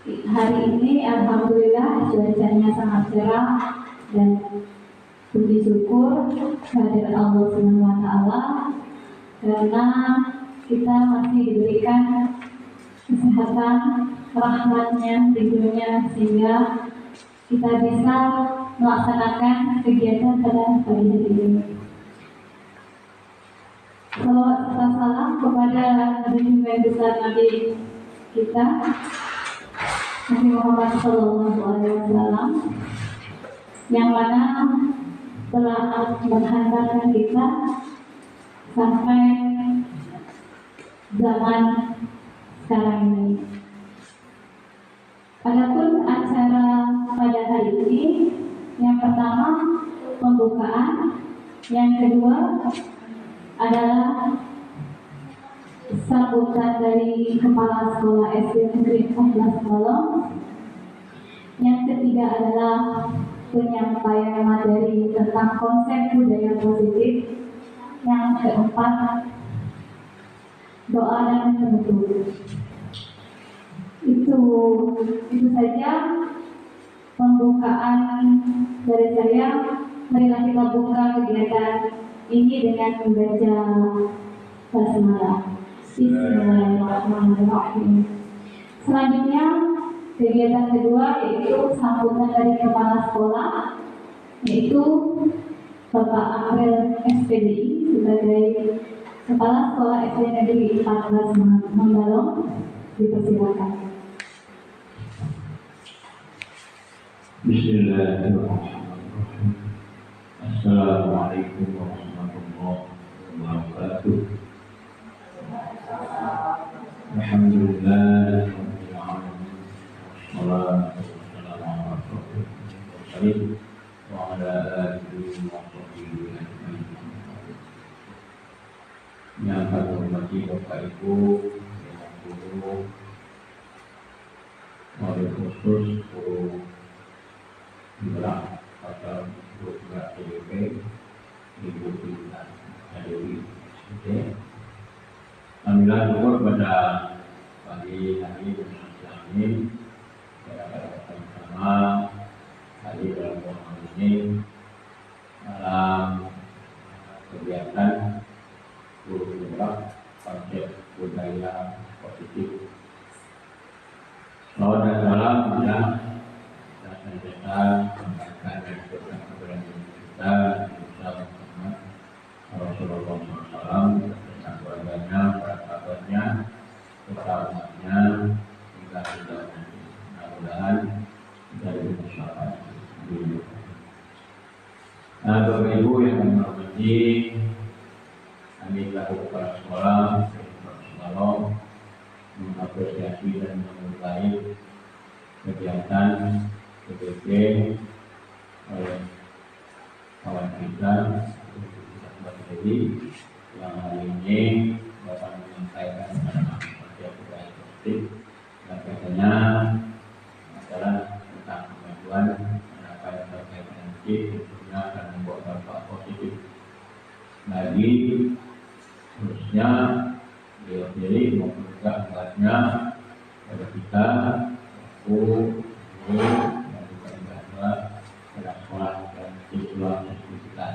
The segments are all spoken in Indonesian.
Hari ini alhamdulillah cuacanya sangat cerah dan puji syukur kehadirat Allah Subhanahu wa taala karena kita masih diberikan kesehatan, rahmatnya di dunia sehingga kita bisa melaksanakan kegiatan pada pagi hari ini. Salawat serta salam kepada junjungan besar Nabi kita Nabi Muhammad SAW yang mana telah menghantarkan kita sampai zaman sekarang ini. Adapun acara pada hari ini, yang pertama pembukaan, yang kedua adalah sambutan dari Kepala Sekolah SD Negeri 14 Kolong. Yang ketiga adalah penyampaian materi tentang konsep budaya positif. Yang keempat doa dan penutup. Itu saja pembukaan dari saya. Marilah kita buka kegiatan ini dengan membaca basmalah. Bismillahirrahmanirrahim. Selanjutnya kegiatan kedua yaitu sambutan dari kepala sekolah, yaitu Bapak April SPDI sebagai Kepala Sekolah SD Negeri 14 Membalong. Dipersilakan. Bismillahirrahmanirrahim. Assalamualaikum warahmatullahi wabarakatuh. Alhamdulillah wassalatu wassalamu ala rasulillah wa ala alihi wa sahbihi ajmain. Yang kami hormati Bapak Ibu, yang guru, wabil khusus guru gerak atau guru gerak TDP, Ibu Tina Adewi. Alhamdulillah syukur pada pagi hari ini bersama hari dalam bulan ini dalam kegiatan guru gerak konsep budaya positif. Salawat dan salam kita sampaikan dan kita kepada kita Muhammad Rasulullah SAW dan keluarganya, para sahabatnya, umatnya, hingga kita mudah-mudahan kita bersama dulu. Bapak Ibu yang kami hormati, kami selaku kepala sekolah selalu mengapresiasi dan menghargai kegiatan PPP oleh kawan kita sendiri yang hari ini dapat menyampaikan tentang konsep budaya positif dan katanya adalah tentang kemajuan apa yang terkait dengan tentunya akan membawa dampak positif bagi khususnya beliau sendiri maupun juga umatnya pada kita guru dan juga pada sekolah dan siswa kita.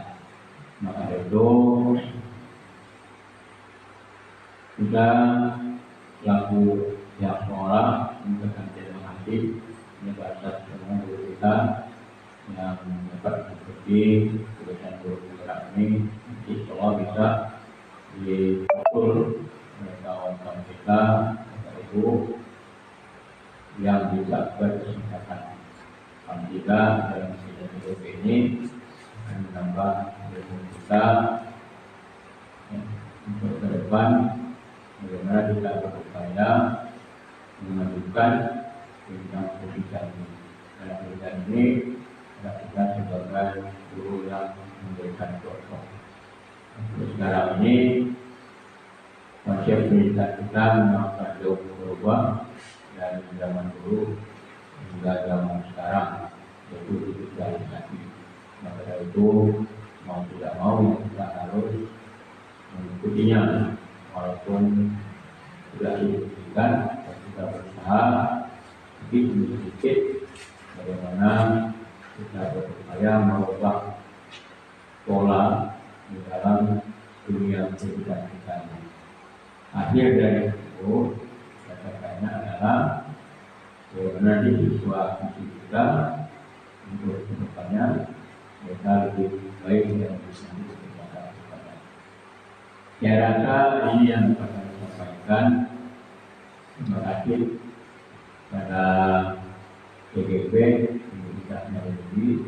Maka itu kita selaku pihak sekolah memberikan terima kasih kepada semua guru kita yang dapat mengikuti kegiatan guru gerak ini. Di sekolah bisa diatur oleh kawan-kawan kita, Bapak Ibu yang bisa berkesempatan. Alhamdulillah dalam kegiatan ini akan menambah ilmu kita untuk ke depan bagaimana kita berupaya memajukan bidang pendidikan ini. Dalam pendidikan ini adalah kita sebagai guru yang memberikan contoh. Sekarang ini konsep pendidikan kita memang jauh berubah dari zaman dulu hingga zaman sekarang, yaitu digitalisasi. Maka dari itu mau tidak mau kita harus mengikutinya, walaupun sudah dibuktikan kita berusaha lebih sedikit bagaimana kita berupaya merubah pola di dalam dunia pendidikan kita. Akhir dari itu katakannya adalah bagaimana siswa kita untuk kedepannya mereka lebih baik dan bisa diperlukan kepada. Saya rasa ini yang dapat saya sampaikan. Terima kasih pada PGB Universitas Negeri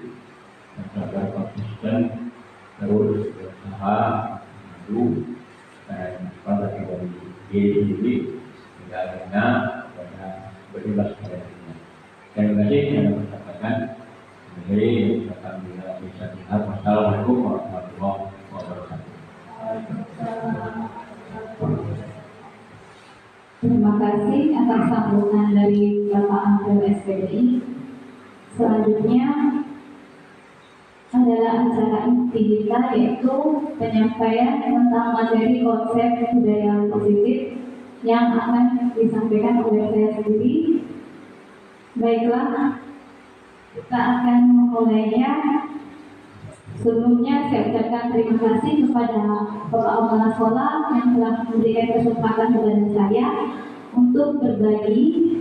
yang telah konsisten terus berusaha maju dan pada dari diri tidak adanya pada bebas pada dirinya. Terima kasih yang dapat saya sampaikan. Jadi akan bisa dilihat. Wassalamualaikum warahmatullahi wabarakatuh. Terima kasih atas sambutan dari Bapak Anggota SPDI. Selanjutnya adalah acara inti kita, yaitu penyampaian tentang materi konsep budaya positif yang akan disampaikan oleh saya sendiri. Baiklah, kita akan memulainya. Sebelumnya saya ucapkan terima kasih kepada Bapak Kepala Sekolah yang telah memberikan kesempatan kepada saya untuk berbagi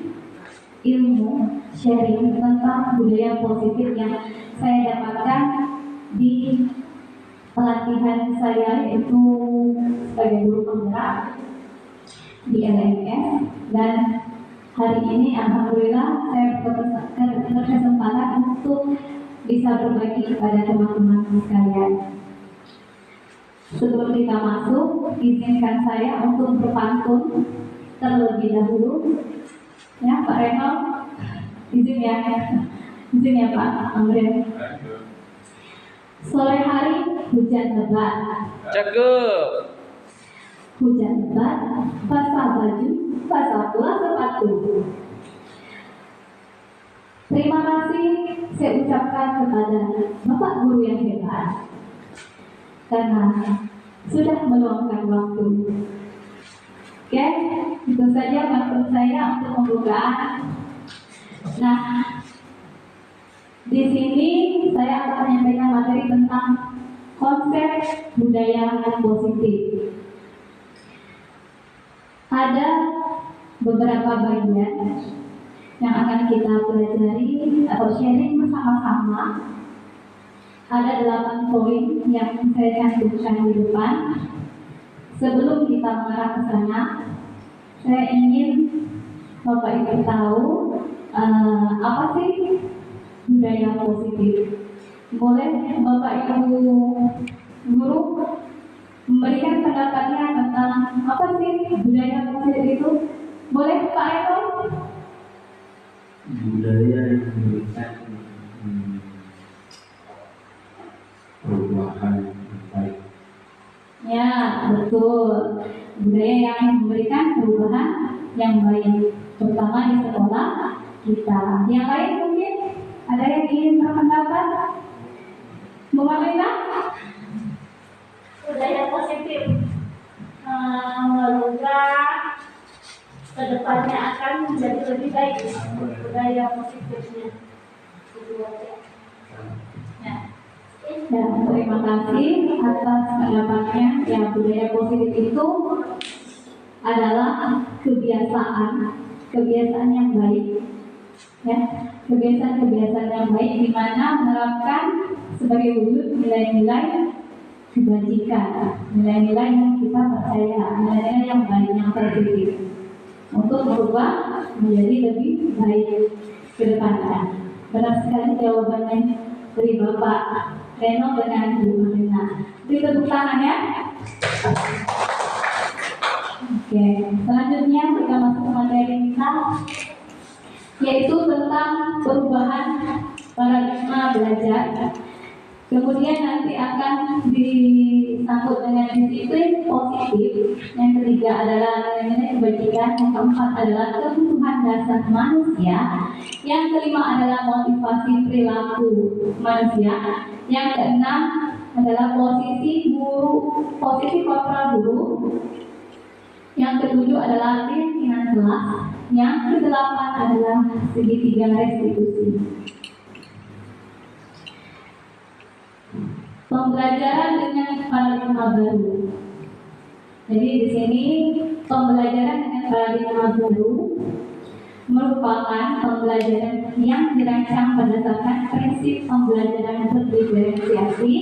ilmu sharing tentang budaya positif yang saya dapatkan di pelatihan saya, yaitu sebagai guru penggerak di LMS. Dan hari ini alhamdulillah saya berkesempatan untuk bisa berbagi kepada teman-teman sekalian. Sebelum kita masuk, izinkan saya untuk berpantun terlebih dahulu. Ya, Pak Reno, izin ya Pak Amrin. Sore hari hujan lebat. Cakep. Hujan lebat, basah baju, basah pula sepatu. Terima kasih saya ucapkan kepada Bapak Guru yang hebat karena sudah meluangkan waktu. Oke, itu saja waktu saya untuk pembukaan. Nah, di sini saya akan menyampaikan materi tentang konsep budaya positif. Ada beberapa bagian yang akan kita pelajari atau sharing bersama-sama. Ada 8 poin yang saya cantumkan di depan. Sebelum kita mengarah ke sana, saya ingin Bapak Ibu tahu apa sih budaya positif. Boleh Bapak Ibu guru memberikan pendapatnya tentang apa sih budaya positif itu? Boleh Pak Eko? Budaya yang memberikan perubahan yang baik. Ya, betul. Budaya yang memberikan perubahan yang baik, terutama di sekolah kita. Yang lain mungkin ada yang ingin berpendapat? Bu Marlina? Budaya positif merubah kedepannya akan menjadi lebih baik. Budaya positifnya Ya, terima kasih atas pendapatnya. Ya, budaya positif itu adalah kebiasaan yang baik. Ya, kebiasaan yang baik di mana menerapkan sebagai wujud nilai-nilai kebajikan, nilai-nilai yang kita percaya, nilai-nilai yang baik, yang positif, untuk berubah menjadi lebih baik ke depannya. Benar sekali jawabannya dari Bapak Reno dengan Bu Marlina. Beri tepuk tangan ya. Oke, selanjutnya kita masuk ke materi kita, yaitu tentang perubahan paradigma belajar. Kemudian nanti akan disambut dengan disiplin positif. Yang ketiga adalah nilai-nilai kebajikan. Yang keempat adalah kebutuhan dasar manusia. Yang kelima adalah motivasi perilaku manusia. Yang keenam adalah posisi kontra guru. Yang ketujuh adalah keyakinan kelas. Yang kedelapan adalah segitiga restitusi. Pembelajaran dengan paradigma baru. Jadi di sini pembelajaran dengan paradigma baru merupakan pembelajaran yang dirancang berdasarkan prinsip pembelajaran berdiferensiasi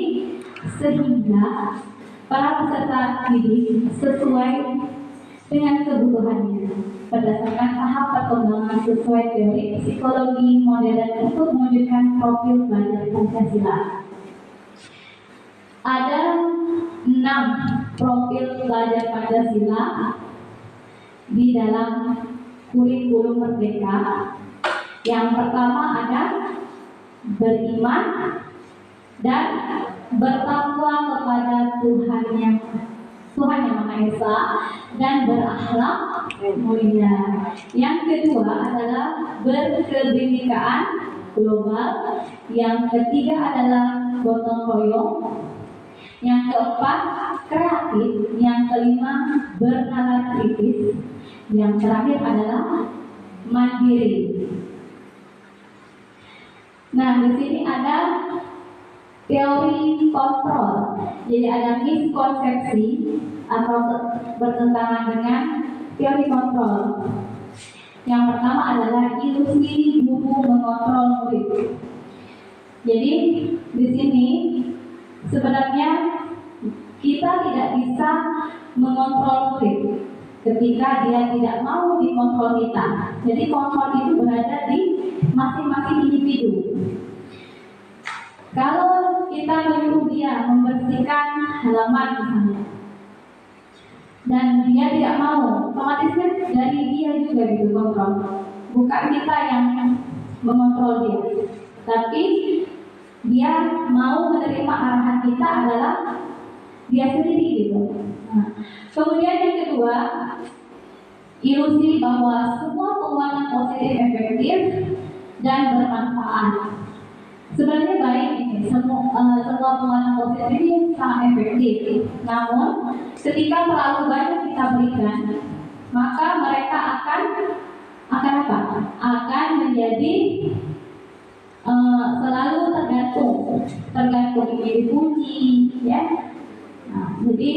sehingga para peserta didik sesuai dengan kebutuhannya berdasarkan tahap perkembangan sesuai teori psikologi modern untuk mewujudkan profil pelajar Pancasila. Ada 6 profil pelajar Pancasila di dalam kurikulum Merdeka. Yang pertama ada beriman dan bertakwa kepada Tuhan yang Maha Esa dan berakhlak mulia. Yang kedua adalah berkebinekaan global. Yang ketiga adalah gotong royong. Yang keempat kreatif. Yang kelima bernalar kritis. Yang terakhir adalah mandiri. Nah, di sini ada teori kontrol. Jadi ada miskonsepsi atau bertentangan dengan teori kontrol. Yang pertama adalah ilusi guru mengontrol murid. Jadi di sini sebenarnya kita tidak bisa mengontrol murid ketika dia tidak mau dikontrol kita. Jadi kontrol itu berada di masing-masing individu. Kalau kita menyuruh dia membersihkan halaman misalnya, dan dia tidak mau, otomatisnya dari dia juga gitu kontrol. Bukan kita yang mengontrol dia, tapi dia mau menerima arahan kita adalah dia sendiri gitu. Nah, kemudian yang kedua, ilusi bahwa semua penguatan positif efektif dan bermanfaat. Sebenarnya baik ini, semua penguatan positif ini sangat efektif. Namun ketika terlalu banyak kita berikan, maka mereka akan apa? Akan menjadi selalu tergantung ini dipuji, ya. Nah, jadi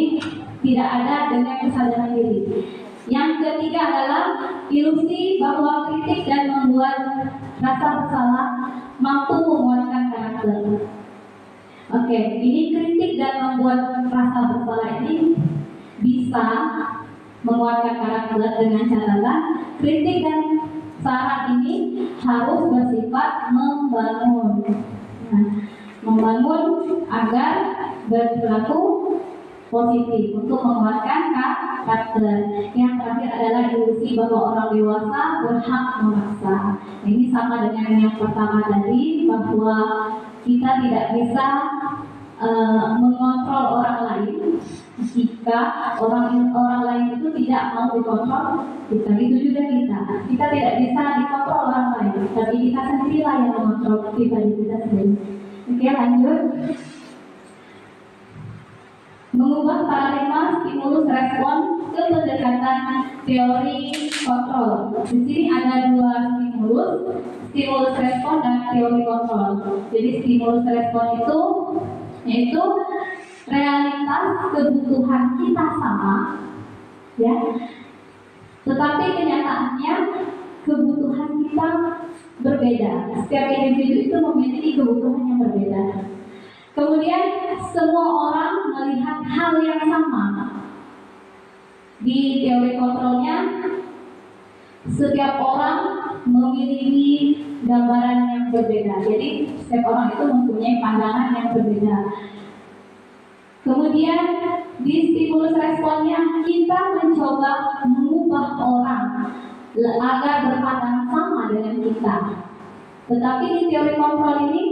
tidak ada dengan kesadaran diri. Yang ketiga adalah ilusi bahwa kritik dan membuat rasa bersalah mampu menguatkan karakter. Oke, ini kritik dan membuat rasa bersalah ini bisa menguatkan karakter dengan catatan kritik dan saran ini harus bersifat membangun. Nah, membangun agar berperilaku positif untuk menguatkan karakter. Yang terakhir adalah ilusi bahwa orang dewasa berhak memaksa. Ini sama dengan yang pertama tadi, bahwa kita tidak bisa mengontrol orang lain jika orang lain itu tidak mau dikontrol kita. Itu juga kita tidak bisa dikontrol orang lain, tapi kita sendirilah yang mengontrol pribadi kita sendiri. Oke, lanjut. Mengubah paradigma stimulus respon ke pendekatan teori kontrol. Di sini ada 2 stimulus respon dan teori kontrol. Jadi stimulus respon itu yaitu realitas kebutuhan kita sama, ya. Tetapi kenyataannya kebutuhan kita berbeda. Setiap individu itu memiliki kebutuhan yang berbeda. Kemudian semua orang melihat hal yang sama. Di teori kontrolnya, setiap orang memiliki gambaran yang berbeda. Jadi setiap orang itu mempunyai pandangan yang berbeda. Kemudian di stimulus responnya, kita mencoba mengubah orang agar berpandangan sama dengan kita. Tetapi di teori kontrol ini,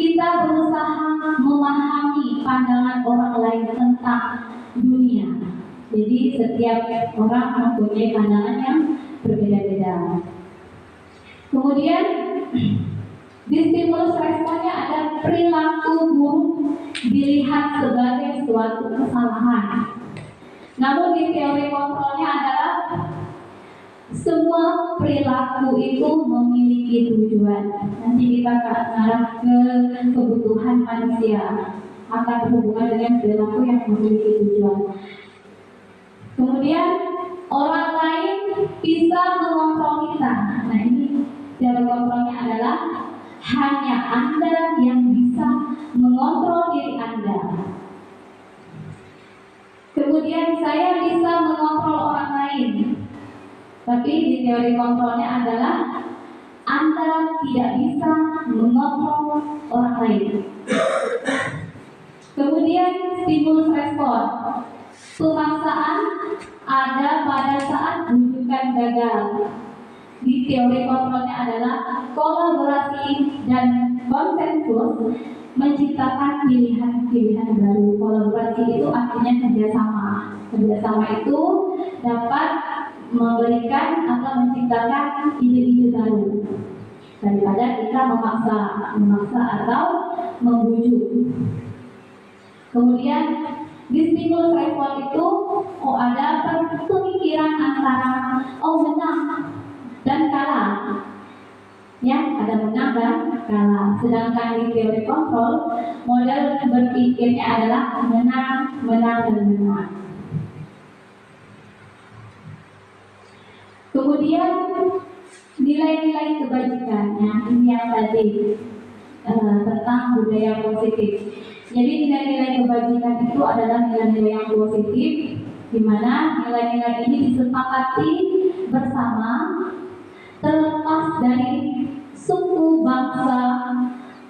kita berusaha memahami pandangan orang lain tentang dunia. Jadi setiap orang mempunyai pandangan yang berbeda-beda. Kemudian di stimulus responnya ada perilaku buruk dilihat sebagai suatu kesalahan. Namun di teori kontrolnya adalah semua perilaku itu memiliki tujuan. Nanti kita akan mengarah ke kebutuhan manusia akan berhubungan dengan perilaku yang memiliki tujuan. Kemudian orang lain bisa mengontrol kita. Nah ini cara kontrolnya adalah hanya Anda yang bisa mengontrol diri Anda. Kemudian saya bisa mengontrol orang lain. Tapi di teori kontrolnya adalah Anda tidak bisa mengontrol orang lain. Kemudian stimulus respon. Pemaksaan ada pada saat rujukan gagal. Di teori kontrolnya adalah kolaborasi dan konsensus menciptakan pilihan-pilihan baru. Kolaborasi itu artinya kerjasama. Kerjasama itu dapat memberikan atau menciptakan ide-ide baru daripada kita memaksa atau membujuk. Kemudian di stimulus respon itu ada pemikiran antara menang dan kalah. Ya, ada menang dan kalah. Sedangkan di teori kontrol, model berpikirnya adalah menang, dan menang. Kemudian nilai-nilai kebajikannya ini yang tadi tentang budaya positif. Jadi nilai-nilai kebajikan itu adalah nilai-nilai yang positif, di mana nilai-nilai ini disepakati bersama terlepas dari suku, bangsa,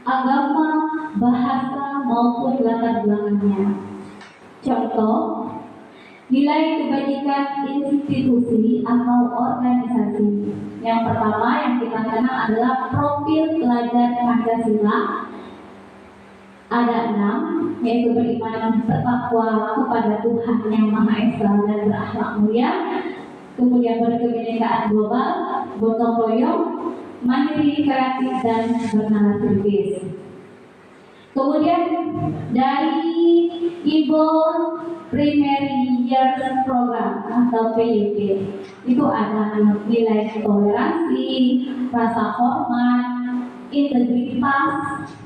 agama, bahasa maupun latar belakangnya. Contoh, nilai kebajikan institusi atau organisasi. Yang pertama yang kita kenal adalah profil pelajar Pancasila. Ada 6, yaitu beriman, bertakwa kepada Tuhan Yang Maha Esa dan berakhlak mulia. Kemudian berkebinekaan global, gotong royong, mandiri, kreatif, dan bernalar kritis. Kemudian dari Ibo Primary Years Program atau PYP itu ada nilai toleransi, rasa hormat, integritas,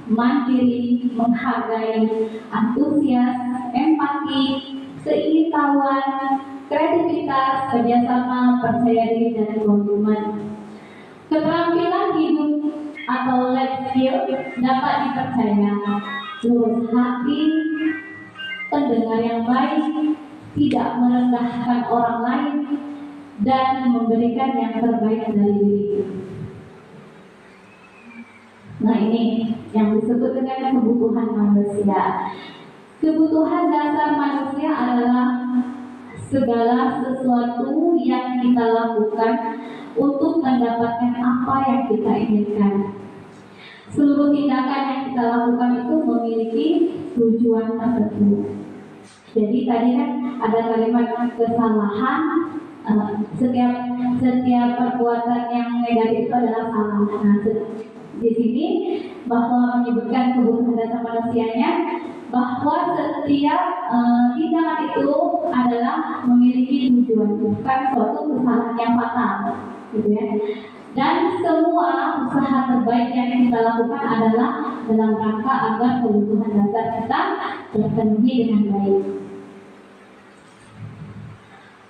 mandiri, menghargai, antusias, empati, keingintahuan, kreativitas, kerjasama, percaya diri, dan komitmen. Keterampilan hidup atau life skill dapat dipercaya, lurus hati, pendengar yang baik, tidak merendahkan orang lain, dan memberikan yang terbaik dari diri. Nah ini yang disebut dengan kebutuhan manusia. Kebutuhan dasar manusia adalah segala sesuatu yang kita lakukan untuk mendapatkan apa yang kita inginkan. Seluruh tindakan yang kita lakukan itu memiliki tujuan tertentu. Jadi tadi kan ada kalimat kesalahan, setiap perbuatan yang negatif itu adalah salah. Nah, di sini bahwa menyebutkan kebutuhan dasar manusianya bahwa setiap tindakan itu adalah memiliki tujuan, bukan suatu kesalahan yang fatal, gitu ya. Dan semua usaha terbaik yang kita lakukan adalah dalam rangka agar kebutuhan dasar kita terpenuhi dengan baik.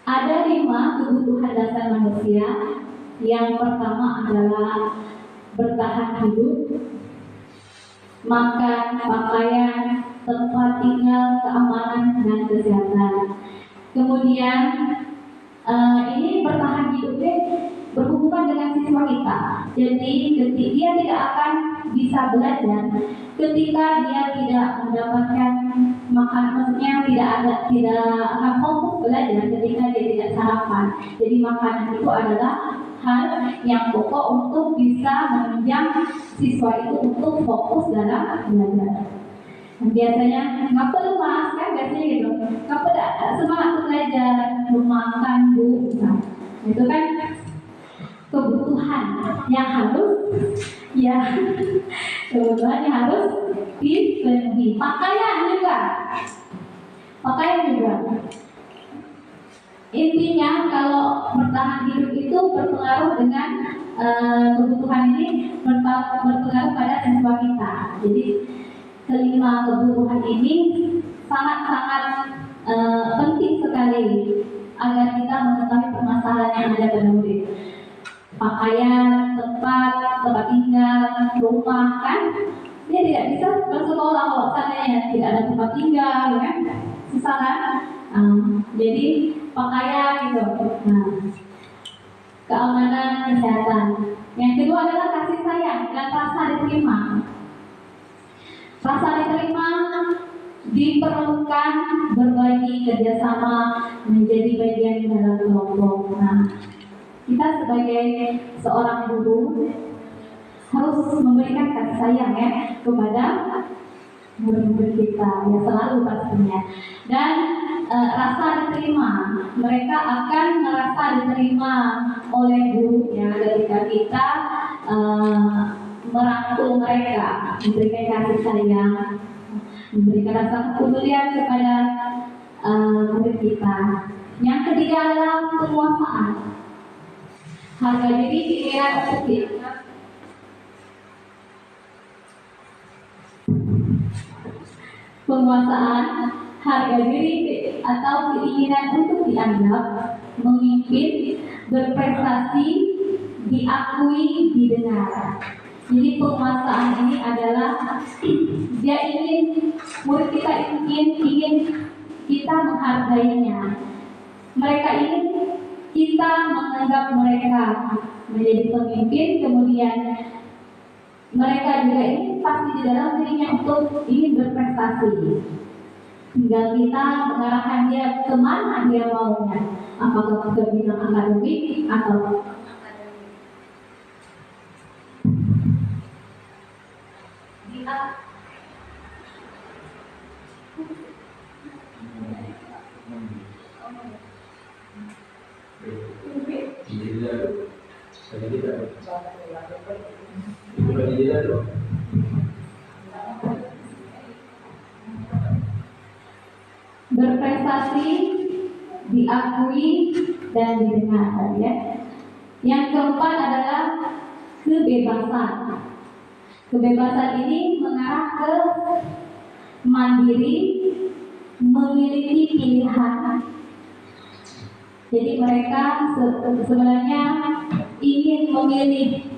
Ada 5 kebutuhan dasar manusia. Yang pertama adalah bertahan hidup, makan, pakaian, tempat tinggal, keamanan, dan kesehatan. Kemudian ini bertahan hidupnya berhubungan dengan siswa kita. Jadi dia tidak akan bisa belajar ketika dia tidak mendapatkan makan, maksudnya tidak akan fokus belajar ketika dia tidak sarapan. Jadi makanan itu adalah hal yang pokok untuk bisa menunjang siswa itu untuk fokus dalam belajar. Biasanya nggak perlu mas, kan biasanya gitu, nggak perlu semangat untuk belajar, belum makan bu, itu kan kebutuhan yang harus kebutuhan yang harus dipenuhi. Pakaian juga Intinya kalau bertahan hidup itu berpengaruh dengan kebutuhan ini berpengaruh pada siswa kita. Jadi kelima kebutuhan ini sangat-sangat penting sekali agar kita mengetahui permasalahan yang ada pada murid. Pakaian, tempat tinggal, rumah, kan? Dia tidak bisa bersekolah kalau seandainya tidak ada tempat tinggal, kan? Susah kan? Jadi pakaian gitu. Nah, keamanan, kesehatan. Yang kedua adalah kasih sayang dan rasa diterima. Rasa diterima diperlukan berbagi, kerjasama, menjadi bagian dalam kelompok. Nah, kita sebagai seorang guru harus memberikan kasih sayang ya kepada murid-murid kita ya, selalu pastinya. Dan rasa diterima, mereka akan merasa diterima oleh gurunya ketika kita merangkul mereka, memberikan kasih sayang, memberikan rasa kepedulian kepada murid kita. Yang ketiga adalah penguasaan. Harga diri pikiran untuk dianggap. Penguasaan, harga diri atau keinginan untuk dianggap, memimpin, berprestasi, diakui, didengar. Jadi penguasaan ini adalah dia ingin murid kita ingin kita menghargainya. Mereka ingin kita menganggap mereka menjadi pemimpin, kemudian mereka juga ingin pasti di dalam dirinya untuk ingin berprestasi. Tinggal kita mengarahkan dia kemana dia maunya, apakah ke bidang akademik atau berprestasi, diakui, dan didengar ya. Yang keempat adalah kebebasan. Kebebasan ini mengarah ke mandiri, memiliki pilihan. Jadi mereka sebenarnya ingin memilih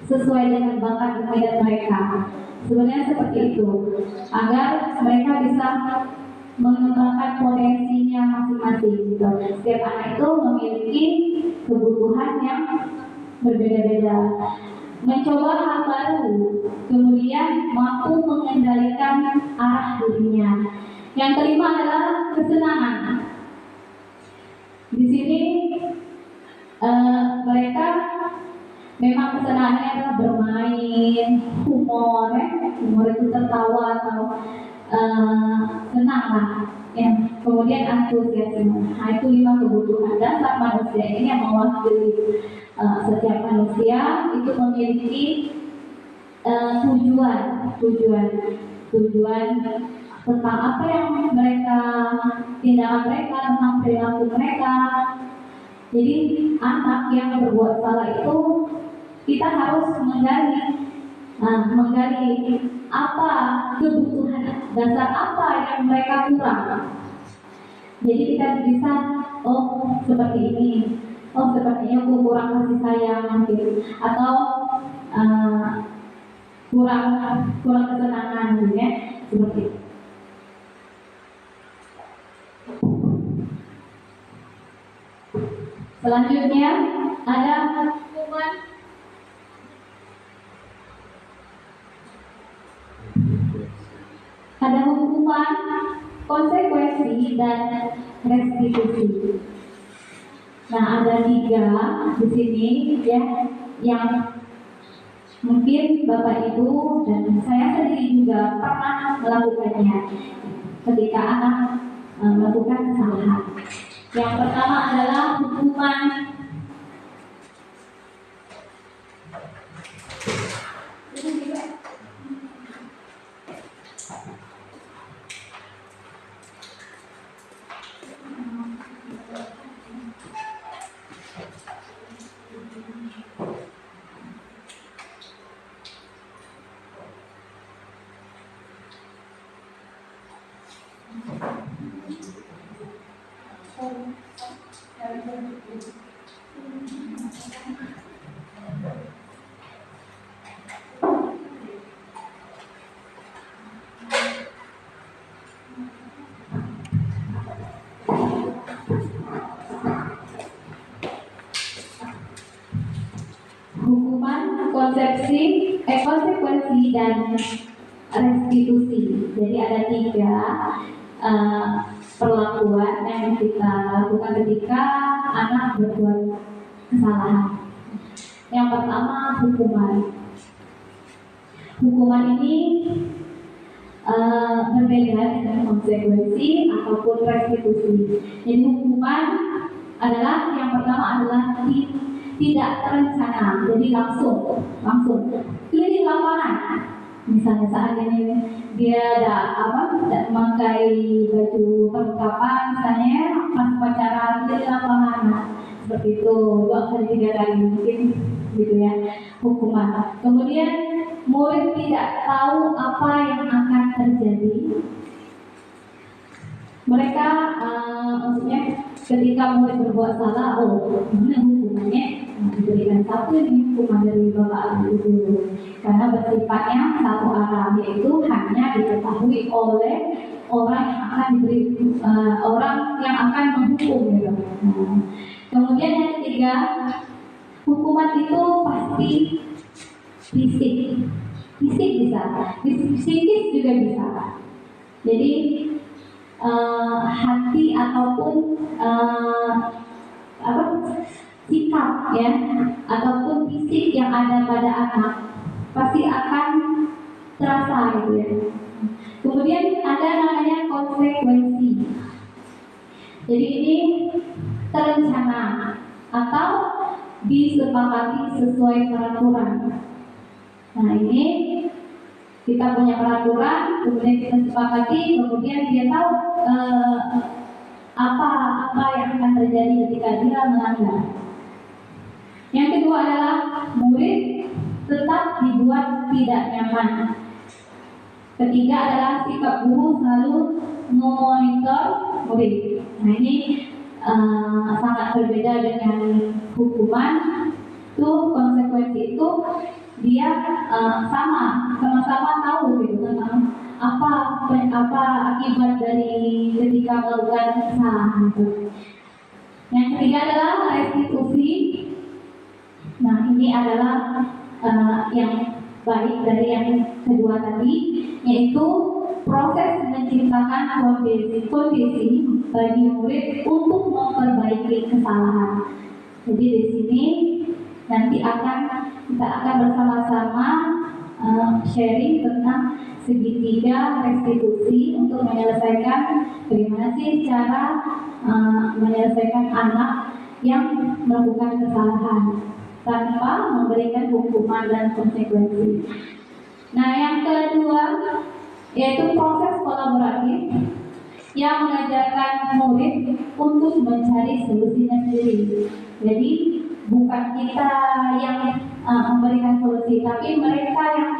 sesuai dengan bakat dan minat mereka. Sebenarnya seperti itu, agar mereka bisa mengembangkan potensinya masing-masing. Gitu. Setiap anak itu memiliki kebutuhan yang berbeda-beda. Mencoba hal baru, kemudian mampu mengendalikan arah dirinya. Yang kelima adalah kesenangan. Di sini mereka memang kesenangannya adalah bermain, humor, humor itu tertawa atau senang lah. Ya. Kemudian antusiasme. Nah, itu 5 kebutuhan dasar manusia ini yang mewakili setiap manusia itu memiliki tujuan tentang apa yang mereka, tindakan mereka, tentang perilaku mereka. Jadi anak yang berbuat salah itu kita harus menggali apa kebutuhan dasar apa yang mereka kurang. Jadi kita bisa, oh seperti ini, oh sepertinya aku kurang kasih sayang gitu, atau kurang kesenangan gitu ya, seperti itu. Selanjutnya ada hukuman. Ada hukuman, konsekuensi, dan restitusi. Nah, ada 3 di sini ya, yang mungkin Bapak Ibu dan saya sendiri juga pernah melakukannya ketika anak melakukan kesalahan. Yang pertama adalah hukuman konsekuensi dan restitusi. Jadi ada 3 perlakuan yang kita lakukan ketika anak berbuat kesalahan. Yang pertama, hukuman. Hukuman ini berbeda dengan konsekuensi ataupun restitusi. Jadi hukuman adalah yang pertama adalah tidak terencana, jadi langsung keliling lapangan. Misalnya saat ini dia tidak memakai baju perlengkapan, misalnya pas pacaran keliling lapangan, seperti itu 2 kali 3 kali mungkin gitu ya hukuman. Kemudian murid tidak tahu apa yang akan terjadi. Mereka maksudnya ketika murid berbuat salah, ini hukumannya diberikan satu ini hukuman dari bapak ibu, karena bersifatnya satu arah, yaitu hanya diketahui oleh orang yang akan diberi orang yang akan menghukum gitu. Kemudian yang ketiga, hukuman itu pasti fisik bisa, psikis juga bisa. Jadi hati ataupun sikap ya ataupun fisik yang ada pada anak pasti akan terasa gitu ya. Kemudian ada namanya konsekuensi. Jadi ini terencana atau disepakati sesuai peraturan. Nah ini kita punya peraturan, kemudian kita sepakati, kemudian dia tahu apa yang akan terjadi ketika dia melanggar. Yang kedua adalah murid tetap dibuat tidak nyaman. Ketiga adalah sikap guru selalu memonitor murid. Nah ini sangat berbeda dengan hukuman. Itu konsekuensi itu dia sama-sama tahu gitu tentang apa akibat dari ketika melakukan kesalahan itu. Yang ketiga adalah restitusi. Nah ini adalah yang baik dari yang kedua tadi, yaitu proses menciptakan kondisi bagi murid untuk memperbaiki kesalahan. Jadi di sini nanti kita akan bersama-sama sharing tentang segitiga restitusi untuk menyelesaikan bagaimana sih cara menyelesaikan anak yang melakukan kesalahan tanpa memberikan hukuman dan konsekuensi. Nah, yang kedua yaitu proses kolaboratif yang mengajarkan murid untuk mencari solusinya sendiri. Jadi bukan kita yang memberikan solusi, tapi mereka yang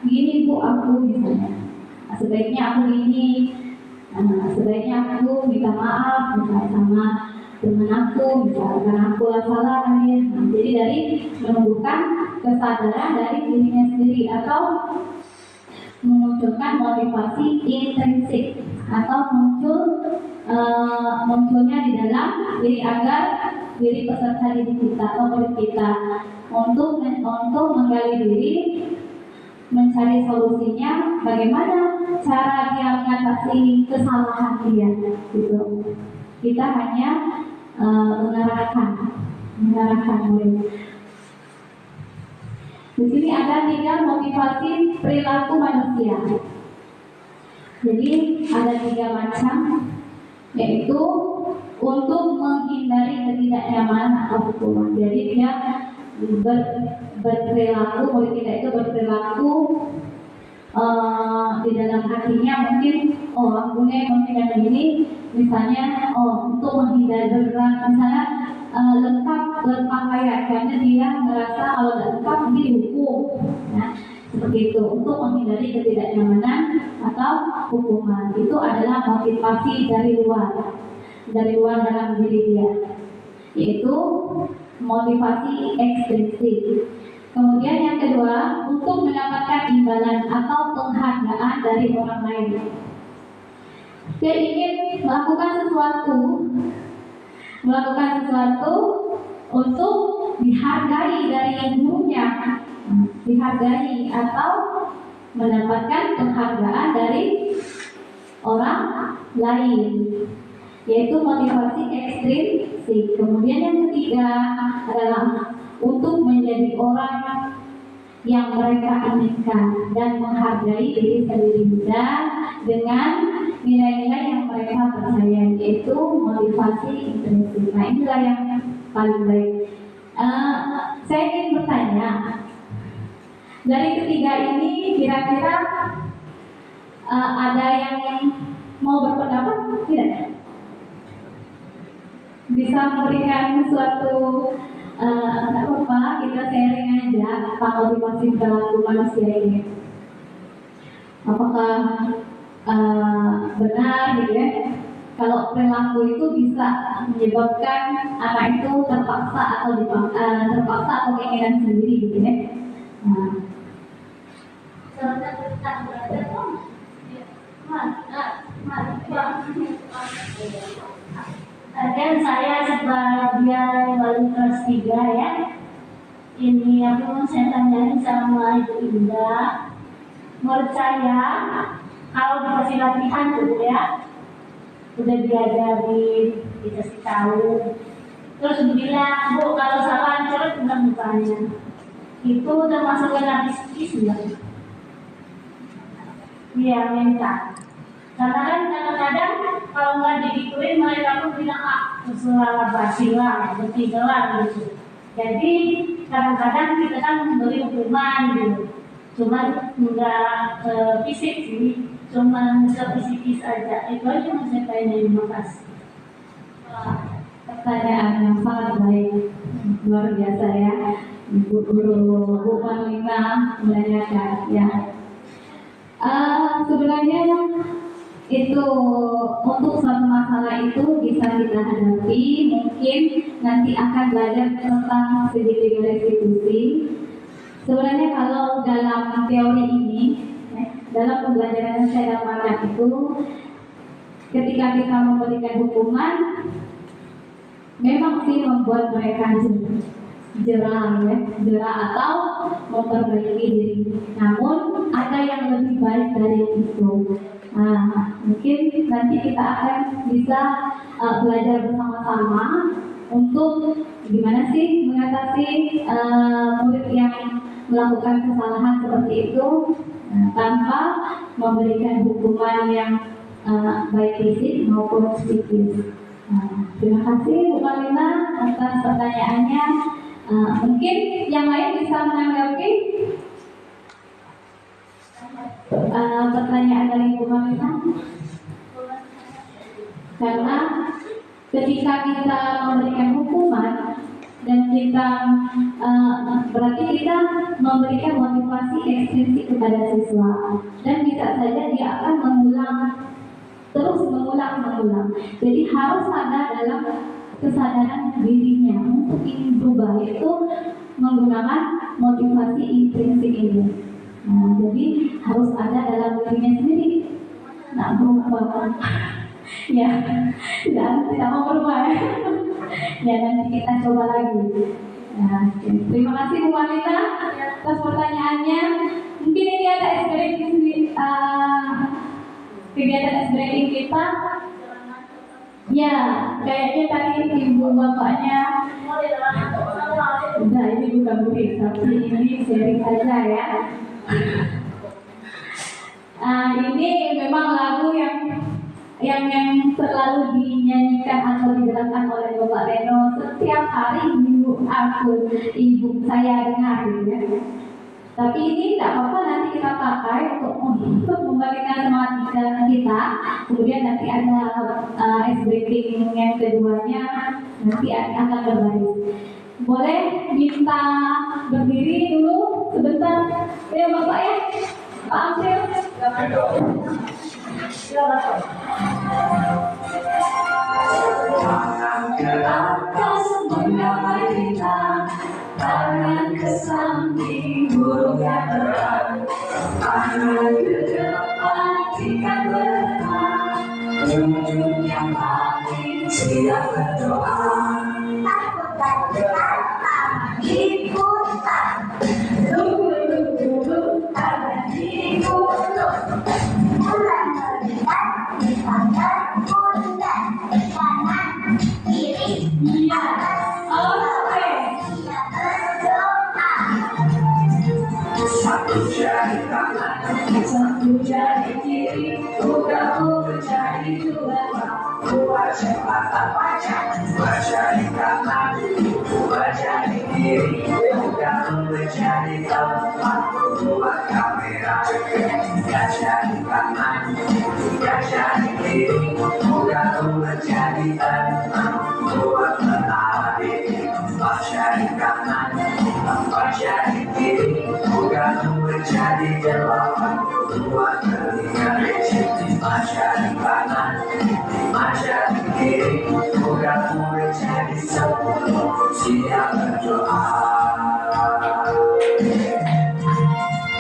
gini bu aku misalnya, sebaiknya aku gini, sebaiknya aku minta maaf misalnya sama teman aku, misalkan aku salah tadi. Jadi dari menumbuhkan kesadaran dari dirinya sendiri atau memunculkan motivasi intrinsik atau munculnya di dalam diri agar diri peserta didik kita atau murid kita untuk menggali diri, mencari solusinya, bagaimana cara dia mengatasi kesalahan dia gitu. Kita hanya mengarahkan murid. Di sini ada 3 motivasi perilaku manusia. Jadi ada 3 macam, yaitu untuk menghindari ketidaknyamanan atau hukuman. Jadi dia berperilaku, murid kita itu berperilaku di dalam hatinya mungkin aku mungkin yang ini misalnya untuk menghindari berat, misalnya lengkap berpakaian karena dia merasa kalau tidak lengkap mungkin dihukum. Nah, seperti itu untuk menghindari ketidaknyamanan atau hukuman. Itu adalah motivasi dari luar dalam diri dia, yaitu motivasi ekstrinsik. Kemudian yang kedua, untuk mendapatkan imbalan atau penghargaan dari orang lain. Dia ingin melakukan sesuatu untuk dihargai dari gurunya, dihargai atau mendapatkan penghargaan dari orang lain, yaitu motivasi ekstrinsik. Kemudian yang ketiga adalah untuk menjadi orang yang mereka inginkan dan menghargai diri sendiri juga dengan nilai-nilai yang mereka percaya, yaitu motivasi intrinsik. Nah, inilah yang paling baik. Saya ingin bertanya, dari ketiga ini kira-kira ada yang mau berpendapat tidak? Bisa memberikan suatu tidak apa, kita sharing aja tentang motivasi perilaku manusia ini. Apakah benar gitu ya, kalau perilaku itu bisa menyebabkan anak itu terpaksa atau keinginan sendiri gitu ya. Dan saya sebagai wali kelas 3 ya, ini aku saya tanyain sama Ibu Indah. Menurut saya kalau dikasih latihan tuh ya, udah diajarin, dikasih tahu, terus bilang, Bu kalau salah coret bukan mukanya, itu udah masuk ke narkistis ya. Iya minta. Karena kan kadang-kadang kalau nggak digituin mereka pun bilang sesuatu basi lah, begitu lah gitu. Jadi kadang-kadang kita kan memberi hukuman gitu, cuman nggak fisik sih, cuman psikis aja. Itu aja yang saya tanyain. Terima kasih. Pertanyaan yang sangat baik, luar biasa ya, Ibu Guru Bu Marlina menanyakan ya. Sebenarnya itu untuk suatu masalah itu bisa kita hadapi, mungkin nanti akan belajar tentang segitiga restitusi. Sebenarnya kalau dalam teori ini, dalam pembelajaran yang saya dapatkan itu, ketika kita memberikan hukuman, memang sih membuat mereka jerah atau memperbaiki diri. Namun ada yang lebih baik dari itu. Nah, mungkin nanti kita akan bisa belajar bersama-sama untuk gimana sih mengatasi murid yang melakukan kesalahan seperti itu tanpa memberikan hukuman yang baik fisik maupun psikis. Terima kasih Bu Marlina atas pertanyaannya. Mungkin yang lain bisa menanggapi pertanyaan dari Bu Marlina. Karena ketika kita memberikan hukuman dan kita berarti kita memberikan motivasi ekstrinsik kepada siswa, dan bisa saja dia akan terus mengulang. Jadi harus ada dalam kesadaran dirinya untuk ingin berubah, itu menggunakan motivasi intrinsik ini. Nah, jadi harus ada dalam dirinya sendiri. Nah, berubah. Ya, tidak mau berubah. Ya, nanti kita coba lagi. Nah, terima kasih Bu Marlina atas pertanyaannya. Mungkin ini ada kegiatan SBRI kita. Ya, kayaknya tadi ibu bapaknya udah, ini bukan murid, tapi ini sharing saja ya. Ini memang lagu yang selalu dinyanyikan atau digerakkan oleh Bapak Reno setiap hari minggu ibu saya dengar gitu ya. Tapi ini tidak apa-apa, nanti kita pakai untuk memberikan semangat kita. Kemudian nanti ada ice breaking yang keduanya, nanti akan berbaris. Boleh minta berdiri dulu sebentar ya Bapak ya, Pak Amsil. Tangan ke atas menggapai kita, tangan ke samping burung yang terbang, tangan ke depan tingkat bergerak, ujung yang paling siap berdoa. diputar. Dulu tangan di gunung, bulan melihat di pangkat pundak, kanan kiri atas bawah, ia berdoa. Satu jari kanan, satu jari kiri, kamu menjadi dua. Dua sepatah wajah, jari kanan, dua jari kiri, kamu menjadi tempat. Dua kamera, tiga jari kanan, tiga jari kiri, kamu menjadi tempat. Dua penari, empat jari kanan, empat jari kiri, kamu menjadi delapan. Dua telinga, lima jari kanan, lima jari kiri, kamu menjadi 10. Siap berdoa.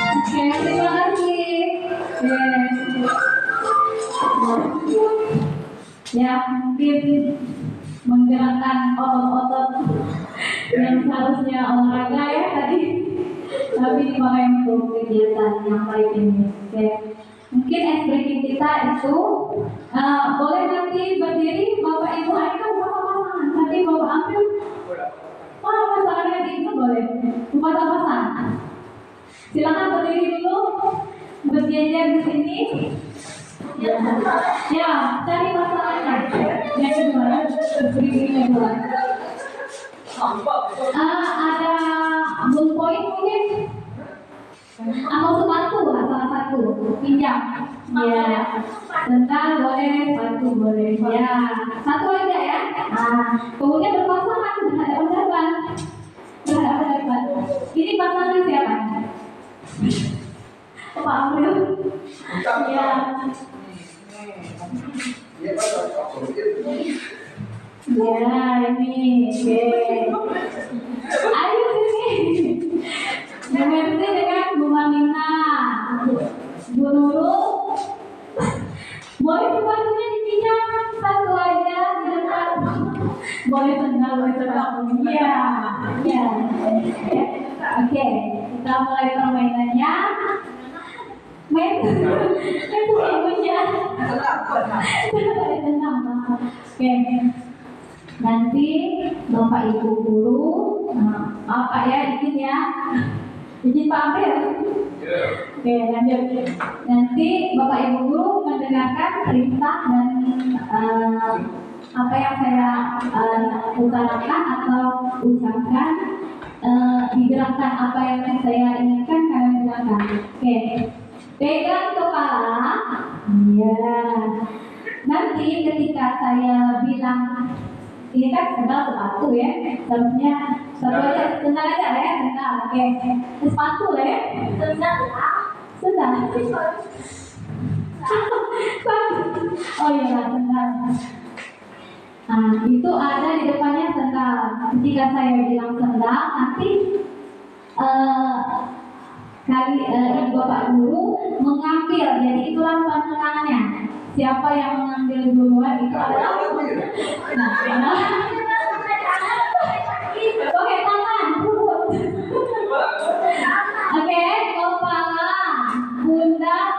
Oke, terima kasih. Ya, mungkin menggerakkan otot-otot yang seharusnya olahraga ya tadi, tapi dipakai untuk kegiatan yang baik ini. Oke, mungkin ice breaking kita itu boleh nanti berdiri Bapak Ibu Aika pasang-pasangan. Nanti Bapak ambil pasangan itu boleh pasang-pasangan. Silakan berdiri dulu, berjejer di sini. Ya, cari pasangannya. Yang kedua, berdiri kedua. Ada ballpoint mungkin? Atau sepatu lah, salah satu. Pinjam. Ya, sendal boleh, sepatu boleh. Ya, satu aja ya. Kemudian berpasangan berhadapan-hadapan. Berhadapan-hadapan. Ini pasangan siapa? Pak Amril. Ya. Ya, ini. Oke. Ayo sini. Dimensi dengan Bu Manina, Bu Nurul. Boleh sepatunya dipinjam satu aja di depan. Boleh sendal, boleh sepatu. Iya. Ya. Oke, kita mulai permainannya. Main punya. Oke. Nanti Bapak Ibu guru, Pak ya, izin ya. Izin Pak Amir. Oke, lanjut. Nanti Bapak Ibu guru mendengarkan perintah dan apa yang saya utarakan atau ucapkan, digerakkan apa yang saya inginkan kalian gerakkan. Oke. Pegang kepala. Ya. Nanti ketika saya bilang, ini kan sendal sepatu ya, seharusnya satu aja, sendal aja ya, sendal. Oke. Sepatu ya, sendal. Oh iya, sendal. Nah, itu ada di depannya sendal. Ketika saya bilang sendal, nanti Ibu Bapak Guru mengambil, jadi itulah penenangannya. Siapa yang mengambil duluan itu adalah oke, tangan, oke, kepala, pundak,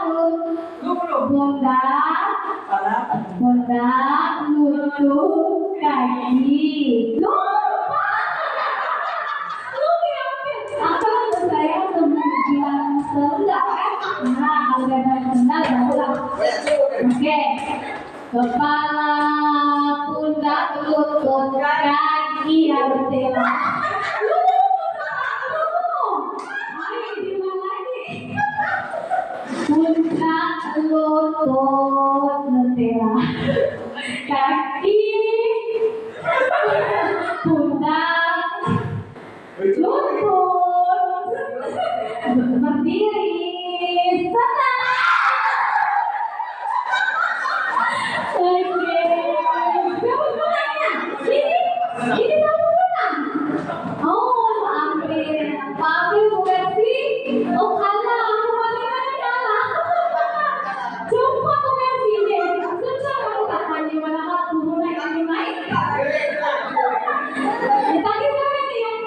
lutut, kaki. Saya bilang sendal kan? Nah, kalau udah sendal ya ulang. Oke, kepala, pundak, lutut, kaki harus diulang. Ayo diulang lagi. Pundak, lutut, nutella. Kaki, pundak, lutut. Berdiri, senang. Oke, ini kamu senang. Oh, Pak Amir bukan sih? Oh kalah, aku bagaimana kalah? Coba komersinya, susah kamu katanya mana aku mulai naik. Tadi siapa nih yang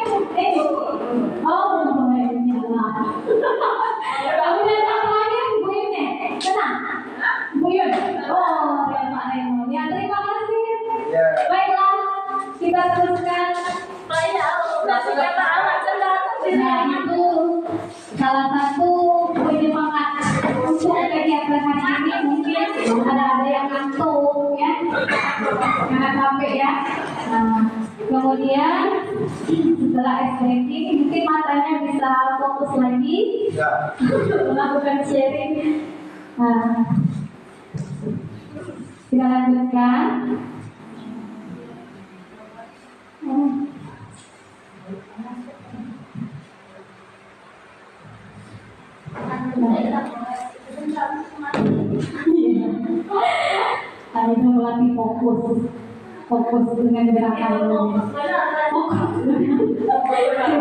jangan sampai ya. Nah, kemudian setelah stretching mungkin matanya bisa fokus lagi melakukan sharing. Nah, kita lanjutkan. Itu melatih fokus dengan gerakan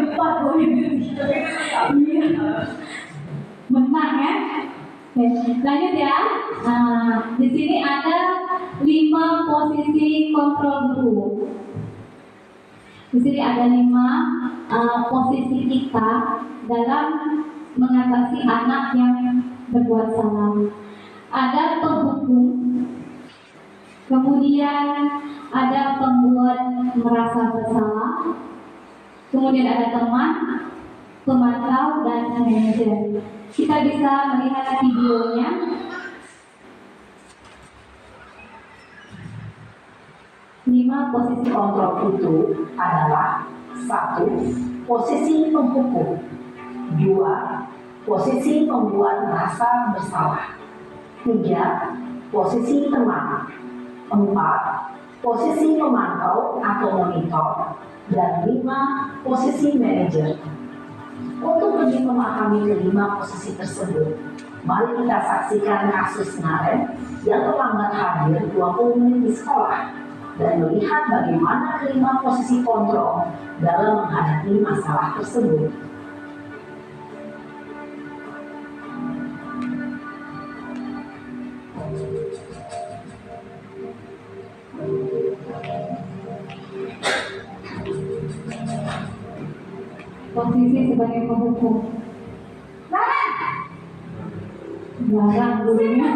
cepat menang ya. Lanjut ya. Nah, di sini ada 5 posisi kontrol guru. Di sini ada 5 posisi kita dalam mengatasi anak yang berbuat salah. Ada penghukum, kemudian ada pembuat merasa bersalah, kemudian ada teman, pemantau, dan manajer. Kita bisa melihat videonya. Lima posisi kontrol itu adalah 1. Posisi penghukum, 2. Posisi pembuat merasa bersalah, 3. Posisi teman, 4. Posisi pemantau atau monitor, dan 5. Posisi manajer. Untuk lebih memahami kelima posisi tersebut, mari kita saksikan kasus Naren yang terlambat hadir 20 menit di sekolah dan melihat bagaimana kelima posisi kontrol dalam menghadapi masalah tersebut. Posisi sebagai penghukum. Larang gurunya.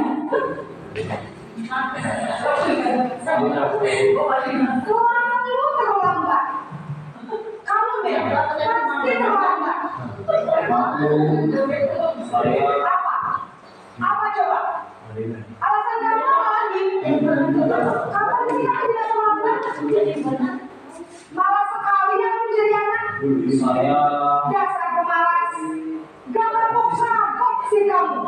Apa coba? Alasan kamu apa lagi? Kapan sih kamu tidak terlambat? Malas sekali ya kamu jadi anak. Saya Dasar pemalas. Gak kapok-kapok sih kamu.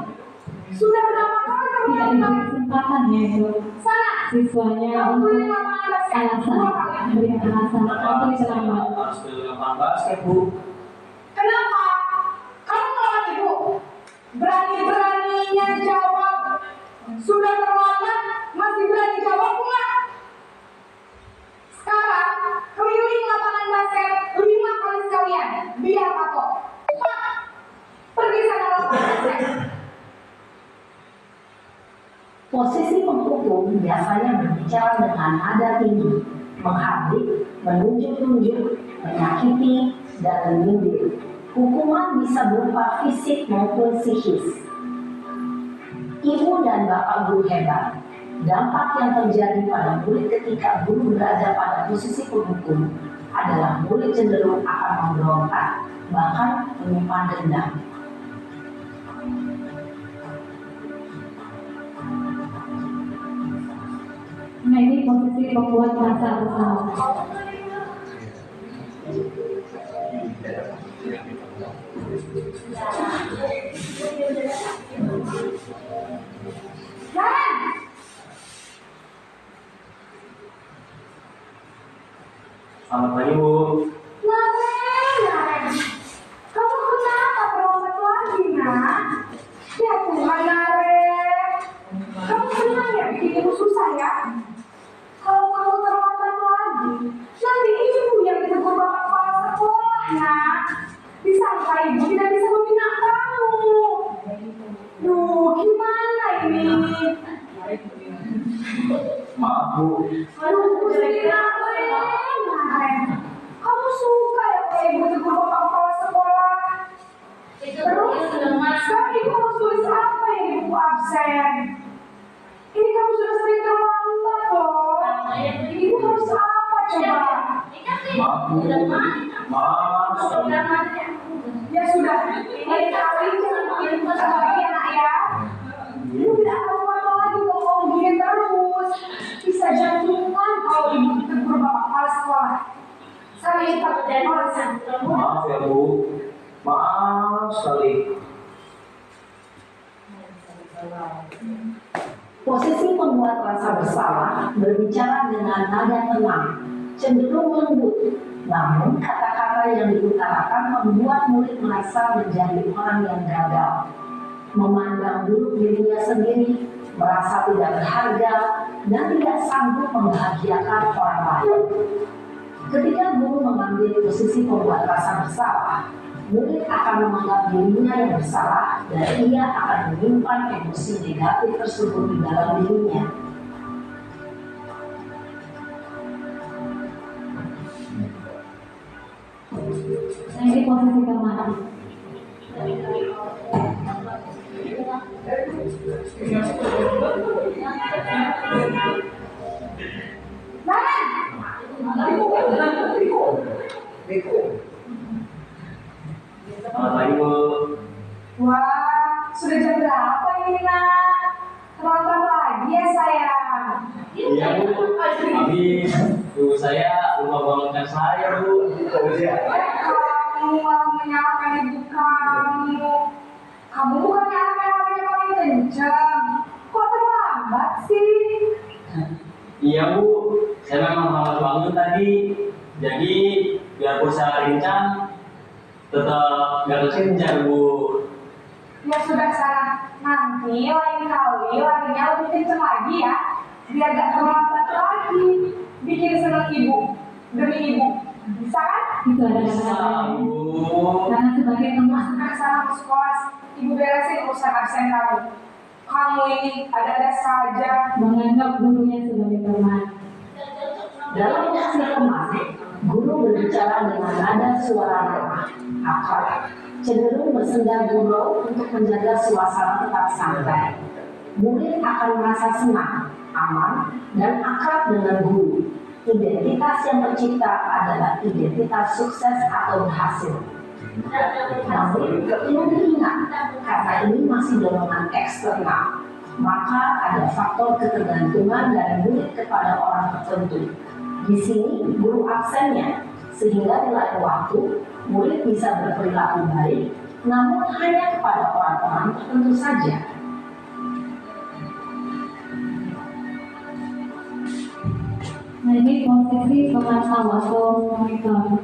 Sudah berapa kali kamu Tidak yang diberi kesempatan ya itu sana? siswanya Kamu untuk beli lapangan basket. alasan, memberikan alasan atau terlambat. harus ke lapangan basket, Bu. Kenapa? Kamu melawan ibu. Berani-beraninya jawab. Sudah terlambat, masih berani jawab enggak? Sekarang keliling lapangan basket 5 kali sekalian. Biar kapok. Cepat. Pergi sana lapangan basket. Posisi penghukum biasanya berbicara dengan nada tinggi, menghardik, menunjuk-nunjuk, menyakiti, dan menyindir. Hukuman bisa berupa fisik maupun psikis. Ibu dan bapak guru hebat. Dampak yang terjadi pada murid ketika guru berada pada posisi penghukum adalah murid cenderung akan memberontak, bahkan menyimpan dendam. Nah, ini posisi pembuat merasa bersalah. Selamat pagi, Bu. Naren, kamu kenapa terlambat lagi, nak? Ya Tuhan, Naren. Kamu senang ya bikin ibu susah ya? Kalau kamu terlambat lagi, nanti ibu yang ditegur bapak kepala sekolah, nak. Disangka ibu tidak bisa membina kamu. Duh, gimana ini? Maaf, Bu. Aduh, sedih Naren. Kamu suka ya kalau ibu tegur bapak kepala sekolah? Terus, sekarang ibu harus tulis apa yang ibu absen? Ini kamu sudah sering terlambat loh. Ibu harus apa coba? Maaf, Bu. Maaf. Ya sudah, lain kali jangan bikin susah lagi ya nak ya. Ibu tidak akan apa lagi kalau kamu begini terus. Bisa jantungan kau merasa bersalah berbicara dengan nada tenang, cenderung lembut. Namun kata-kata yang diutarakan membuat murid merasa menjadi orang yang gagal, memandang buruk dirinya sendiri, merasa tidak berharga, dan tidak sanggup membahagiakan orang lain. Ketika guru mengambil posisi pembuat rasa bersalah, murid akan menganggap dirinya yang bersalah dan ia akan menyimpan emosi negatif tersebut di dalam dirinya. Nah, ini posisi kemana? Selamat pagi, Bu. Wah, sudah jam berapa ini, Nak? Terlambat lagi ya, sayang. Iya, Bu. Habis ibu saya lupa bangunkan saya, Bu. Kamu malah menyalahkan ibu kamu. Kamu bukan nyalakan hatinya paling kencang. Kok terlambat sih? Iya, Bu. Saya memang lambat bangun tadi. Jadi biarpun saya rincang, tetap nggak kekejar, Bu. Ya sudah sana. Nanti lain kali larinya lebih kencang lagi ya. Biar gak terlambat lagi. Bikin seneng ibu. Demi ibu. Bisa kan? Itu ada Bisa, kata-kata. Bu. Karena sebagai teman, Masukkan sana ke sekolah. Ibu beresin urusan absen kamu. Kamu ini ada-ada saja. menganggap gurunya sebagai teman. Dalam posisi kemarin, guru berbicara dengan nada suara ramah, akrab, cenderung bersenda gurau untuk menjaga suasana tetap santai. Murid akan merasa senang, aman, dan akrab dengan guru. Identitas yang tercipta adalah identitas sukses atau berhasil. Namun, perlu diingat, karena ini masih dorongan eksternal, maka ada faktor ketergantungan dari murid kepada orang tertentu. Di sini, guru absennya, sehingga di lain waktu, murid bisa berperilaku baik, namun hanya kepada orang-orang tertentu saja. Nah, ini posisi pemantau atau monitor.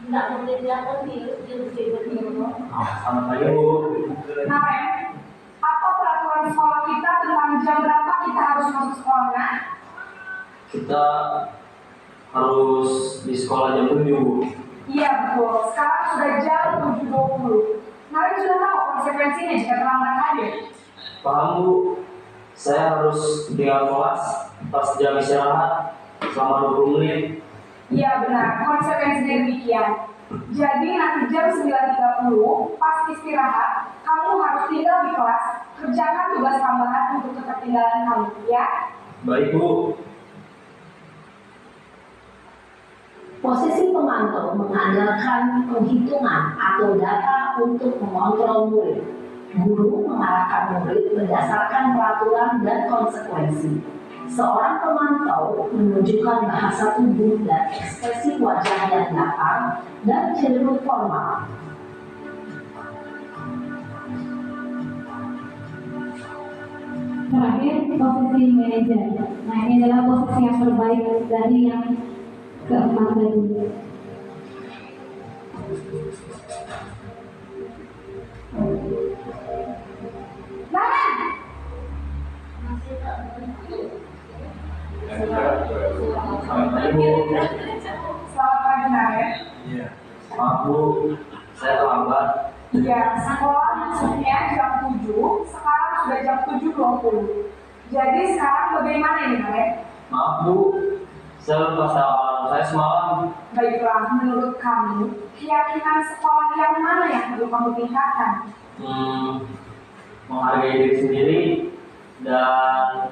Nggak boleh dilakukan di Selamat pagi, Bu. Nah, Ren, apa peraturan sekolah kita tentang jam berapa kita harus masuk sekolah, Nak? Kita harus di sekolah jam 7, Bu. Iya, betul. Sekarang sudah jam 7.20. Kalian sudah tahu konsekuensinya jika terlambat hadir. Paham, Bu? Saya harus tinggal kelas pas jam istirahat selama 20 menit. Iya, benar. Konsekuensinya demikian. Jadi nanti jam 9.30 pas istirahat, kamu harus tinggal di kelas, kerjakan tugas tambahan untuk ketertinggalan kamu, ya? Baik, Bu. Posisi pemantau mengandalkan penghitungan atau data untuk mengontrol murid. Guru mengarahkan murid berdasarkan peraturan dan konsekuensi. Seorang pemantau menunjukkan bahasa tubuh dan ekspresi wajah yang datar dan cenderung formal. Terakhir, posisi manajer. Nah, ini adalah posisi yang terbaik dari yang keempat tadi. Selamat pagi, Bu. Selamat pagi, Naren. Maaf, Bu. Saya terlambat. Ya, sekolah masuknya jam 7, sekarang sudah jam 7.20. Jadi sekarang bagaimana ini, Naren? Maaf, Bu. Saya lupa alarm saya semalam. Baiklah, menurut kamu, keyakinan sekolah yang mana yang perlu kamu tingkatkan? Menghargai diri sendiri dan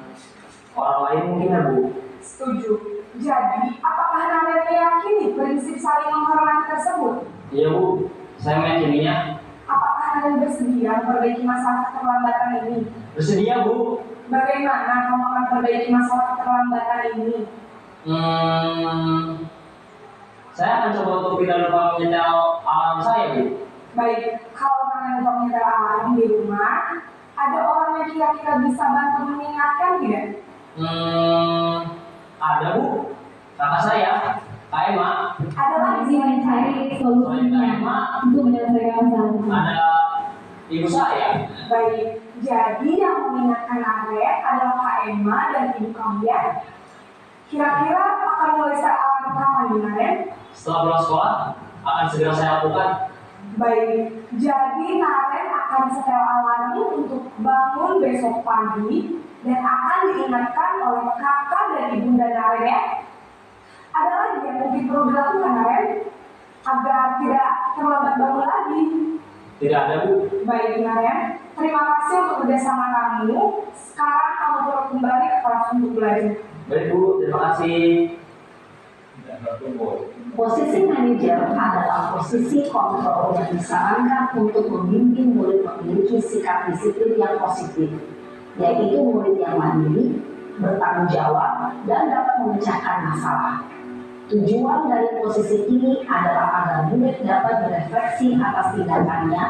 orang lain mungkin, ya, Bu. Setuju. Jadi, apakah Naren meyakini prinsip saling menghormati tersebut? Iya, Bu. Saya meyakininya. Apakah Naren bersedia memperbaiki masalah keterlambatan ini? Bersedia, Bu. Bagaimana kamu akan perbaiki masalah keterlambatan ini? Saya akan coba untuk tidak lupa menyetel alarm saya, Bu. Baik, kalau kalian lupa menyetel alarm di rumah, ada orang yang kira-kira bisa bantu mengingatkan tidak? Ada, Bu. Kakak saya, Kak Emma. Ada lagi Lagi mencari solusinya untuk menyelesaikan masalah. Ada ibu saya. Baik, jadi yang mengingatkan Arek adalah Kak Emma dan ibu kamu ya. Kira-kira akan mulai set alarm kapan nih, Naren? Setelah pulang sekolah, akan segera saya lakukan. Baik, jadi Naren akan setel alarm untuk bangun besok pagi dan akan diingatkan oleh kakak dan ibunda Naren ya. Ada lagi yang mungkin perlu dilakukan Naren agar tidak terlambat bangun lagi. Tidak ada, Bu. Baik Naren, terima kasih untuk kerjasama kamu. Sekarang kamu perlu kembali ke kelas untuk belajar. Baik, Bu. Terima kasih. Posisi manajer adalah posisi kontrol yang disarankan untuk membimbing murid memiliki sikap disiplin yang positif, yaitu murid yang mandiri, bertanggung jawab, dan dapat memecahkan masalah. Tujuan dari posisi ini adalah agar murid dapat berefleksi atas tindakannya.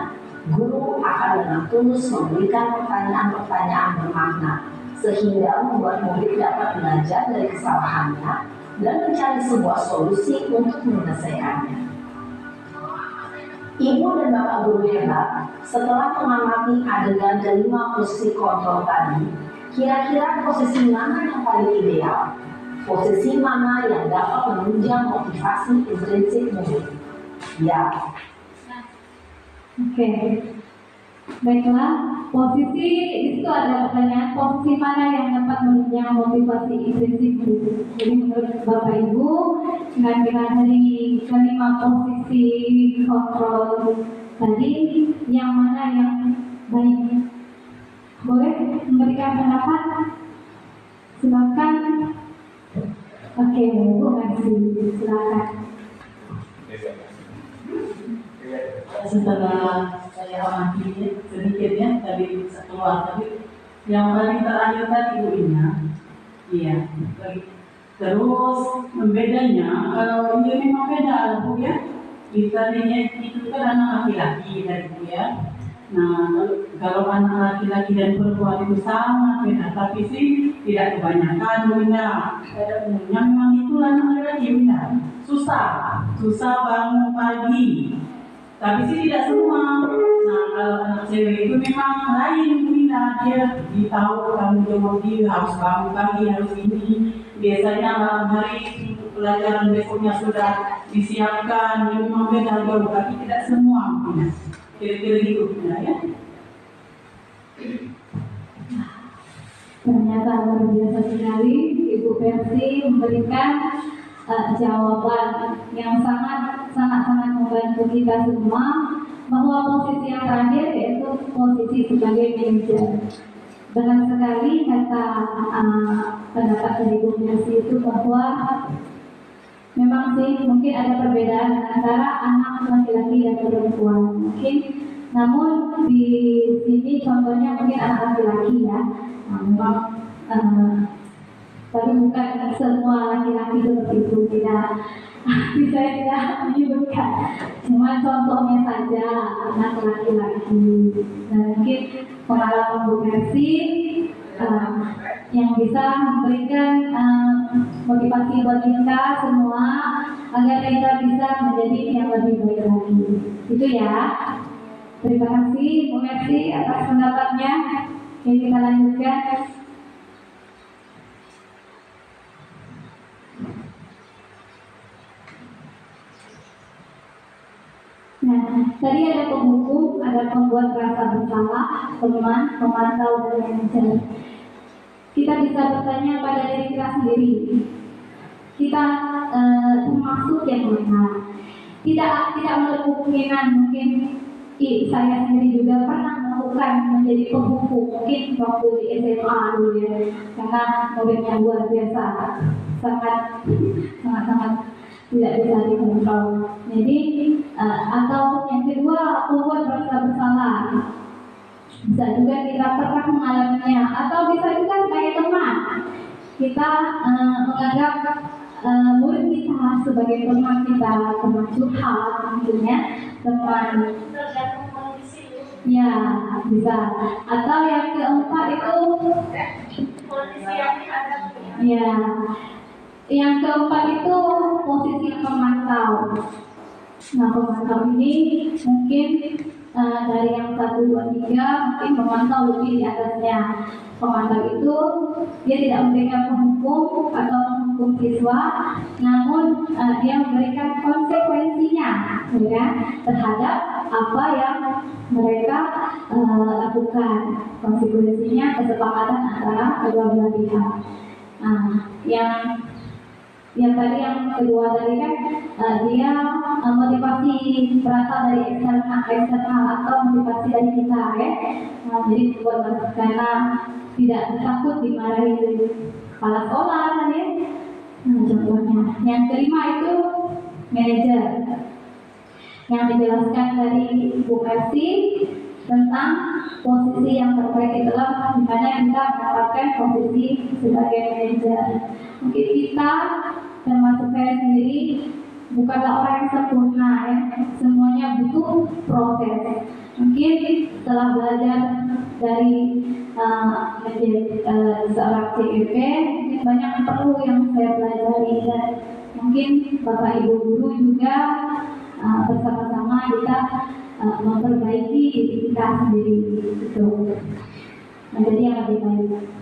Guru akan dengan tulus memberikan pertanyaan-pertanyaan bermakna, sehingga membuat murid dapat belajar dari kesalahannya dan mencari sebuah solusi untuk menyelesaikannya. Ibu dan bapak guru hebat, setelah mengamati adegan kelima posisi kontrol tadi, kira-kira posisi mana yang paling ideal? Posisi mana yang dapat menunjang motivasi intrinsik murid? Ya. Oke. Baiklah, posisi itu ada pertanyaan posisi mana yang dapat menunjang motivasi intrinsik murid. Jadi menurut Bapak Ibu, kira-kira dari kelima posisi kontrol tadi, yang mana yang baik? Boleh memberikan pendapat? Silakan. Oke, Bu Mercy, silakan. Setelah saya amati sedikitnya dari keluar tadi, yang paling terakhir tadi Bu Ina, iya. Terus bedanya, kalau ini memang beda Bu ya. Tadinya itu kan anak laki-laki tadi Bu ya. Nah, kalau anak laki-laki dan perempuan itu sama beda, tapi sih tidak kebanyakan Bu Ina. Yang memang itu anak laki-laki Bu Ina. Susah bangun pagi. Tapi sih tidak semua. Nah, kalau anak cewek itu memang lain Bunda, dia ditahu kamu jawab dia harus bangun pagi, harus ini. Biasanya malam hari untuk pelajaran besoknya sudah disiapkan, dia memang beda jauh, tapi tidak semua Bunda. Kira-kira gitu Bunda ya. Ternyata luar biasa sekali Ibu Mercy memberikan jawaban yang sangat membantu kita semua, bahwa posisi yang terakhir yaitu posisi sebagai manajer. Benar sekali kata pendapat dari Ibu Mercy itu, bahwa memang sih mungkin ada perbedaan antara anak laki-laki dan perempuan mungkin, namun di sini contohnya mungkin anak laki-laki ya. Memang tapi bukan semua laki-laki seperti itu, tidak bisa tidak menyebutkan, cuma contohnya saja anak laki-laki. Dan mungkin pengalaman Bu Mercy yang bisa memberikan motivasi buat kita semua agar kita bisa menjadi yang lebih baik lagi. Itu ya. Terima kasih Bu Mercy atas pendapatnya. Oke, kita lanjutkan. Nah, tadi ada penghukum, ada pembuat rasa bersalah, teman, pemantau, dan manajer. Kita bisa bertanya pada diri kita sendiri. Kita termasuk yang mana? Tidak menutup kemungkinan mungkin saya sendiri juga pernah melakukan menjadi penghukum, mungkin waktu di SMA dulu ya, karena muridnya luar biasa, sangat tidak bisa dikontrol. Jadi atau yang kedua, membuat rasa bersalah. Bisa juga kita pernah mengalaminya, atau bisa juga sebagai teman kita menganggap murid kita sebagai teman kita, teman curhat, tentunya teman Tergantung kondisi. ya bisa. Atau yang keempat itu Kondisi yang dihadapi. ya, yang keempat itu posisi pemantau. Nah, pemantau ini mungkin dari yang 1, 2, 3 mungkin memantau lebih di atasnya. Pemantau itu dia tidak memberikan penghukum atau menghukum siswa, namun dia memberikan konsekuensinya, ya, terhadap apa yang mereka lakukan. Konsekuensinya kesepakatan antara kedua belah pihak. Nah, yang tadi yang kedua tadi kan dia motivasi berasal dari eksternal atau motivasi dari kita, ya. Jadi karena tidak takut dimarahi kepala sekolah kan, ya. Contohnya. Yang kelima itu manajer, yang dijelaskan dari Bu Mercy tentang posisi yang terbaik itulah di mana kita mendapatkan posisi sebagai manajer. Mungkin kita termasuk saya sendiri bukanlah orang yang sempurna, ya. Semuanya butuh proses. Mungkin setelah belajar dari menjadi seorang CGP, mungkin banyak perlu yang saya pelajari, dan mungkin Bapak Ibu guru juga bersama-sama kita memperbaiki diri kita sendiri, gitu. Menjadi yang lebih baik.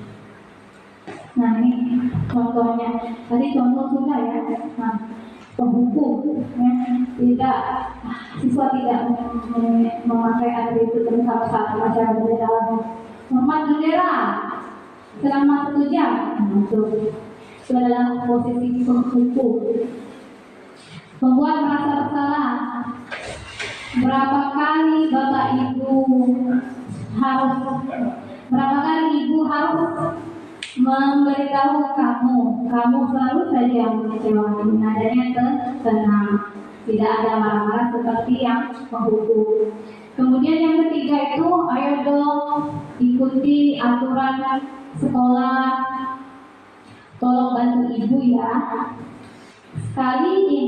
Nah, ini contohnya. Tadi contoh sudah, ya. Nah, penghukum, ya, tidak siswa tidak memakai atribut lengkap saat upacara bendera. Hormat bendera selama 1 jam. Nah, itu adalah posisi penghukum. Membuat merasa bersalah. Berapa kali ibu harus memberitahu kamu selalu saja mengecewakan, nadanya tenang, tidak ada marah-marah seperti yang menghukum. Kemudian yang ketiga itu, ayo dong ikuti aturan sekolah, tolong bantu ibu, ya. Sekali ini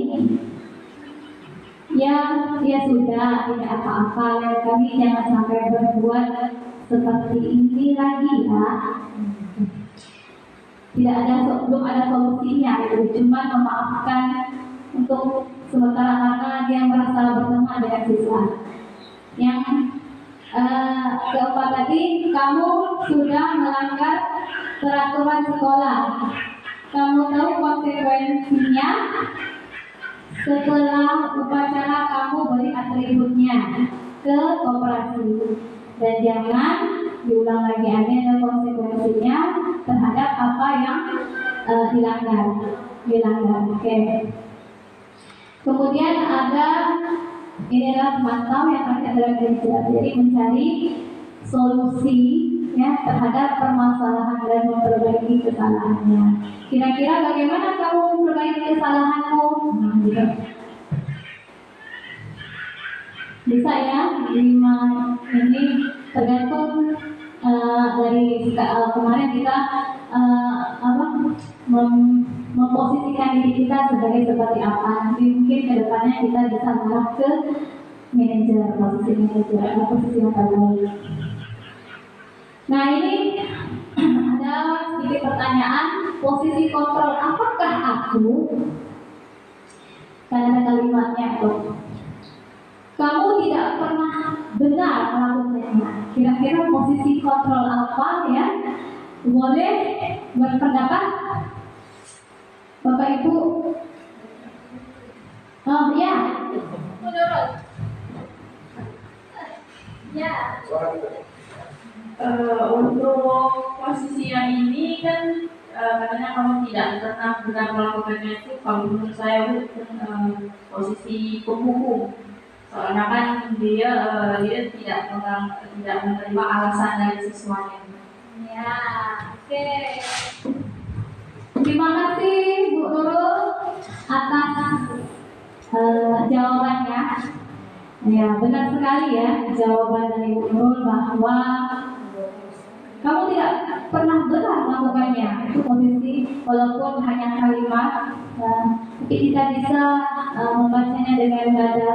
ya sudah, tidak apa-apa, lain kali jangan sampai berbuat seperti ini lagi, ya. Belum ada solusinya, itu cuma memaafkan untuk sementara karena dia merasa berteman dengan siswa. Yang keempat tadi, kamu sudah melanggar peraturan sekolah. Kamu tahu konsekuensinya. Setelah upacara kamu beri atributnya ke koperasi, dan jangan diulang lagi, ada konsekuensinya terhadap apa yang dilanggar. Oke. Kemudian inilah pemantau yang ada dalam manajer. Jadi mencari solusi, ya, terhadap permasalahan dan memperbaiki kesalahannya. Kira-kira bagaimana kamu memperbaiki kesalahanmu? Nah, gitu. Bisa, ya, 5 ini tergantung dari kemarin kita memposisikan diri kita seperti apa. Nanti mungkin kedepannya kita bisa mengarah ke manajer, posisi manajer atau posisi yang terbaik. Nah, ini ada sedikit pertanyaan, posisi kontrol. Apakah aku? Kan ada kalimatnya tuh. Kamu tidak pernah benar melakukannya. Kira-kira posisi kontrol apa, ya? Boleh berpendapat, Bapak Ibu? Oh ya, menurut. Ya. Untuk posisi yang ini kan katanya kamu tidak pernah benar melakukannya, itu kalau menurut saya posisi penghukum, soalnya kan dia tidak menerima alasan dari siswanya. Ya, oke. Terima kasih Bu Nurul atas jawabannya. Ya, benar sekali, ya, jawaban dari Bu Nurul bahwa kamu tidak pernah benar melakukannya. dua-duanya. Itu posisi walaupun hanya kalimat, tapi kita bisa membacanya dengan nada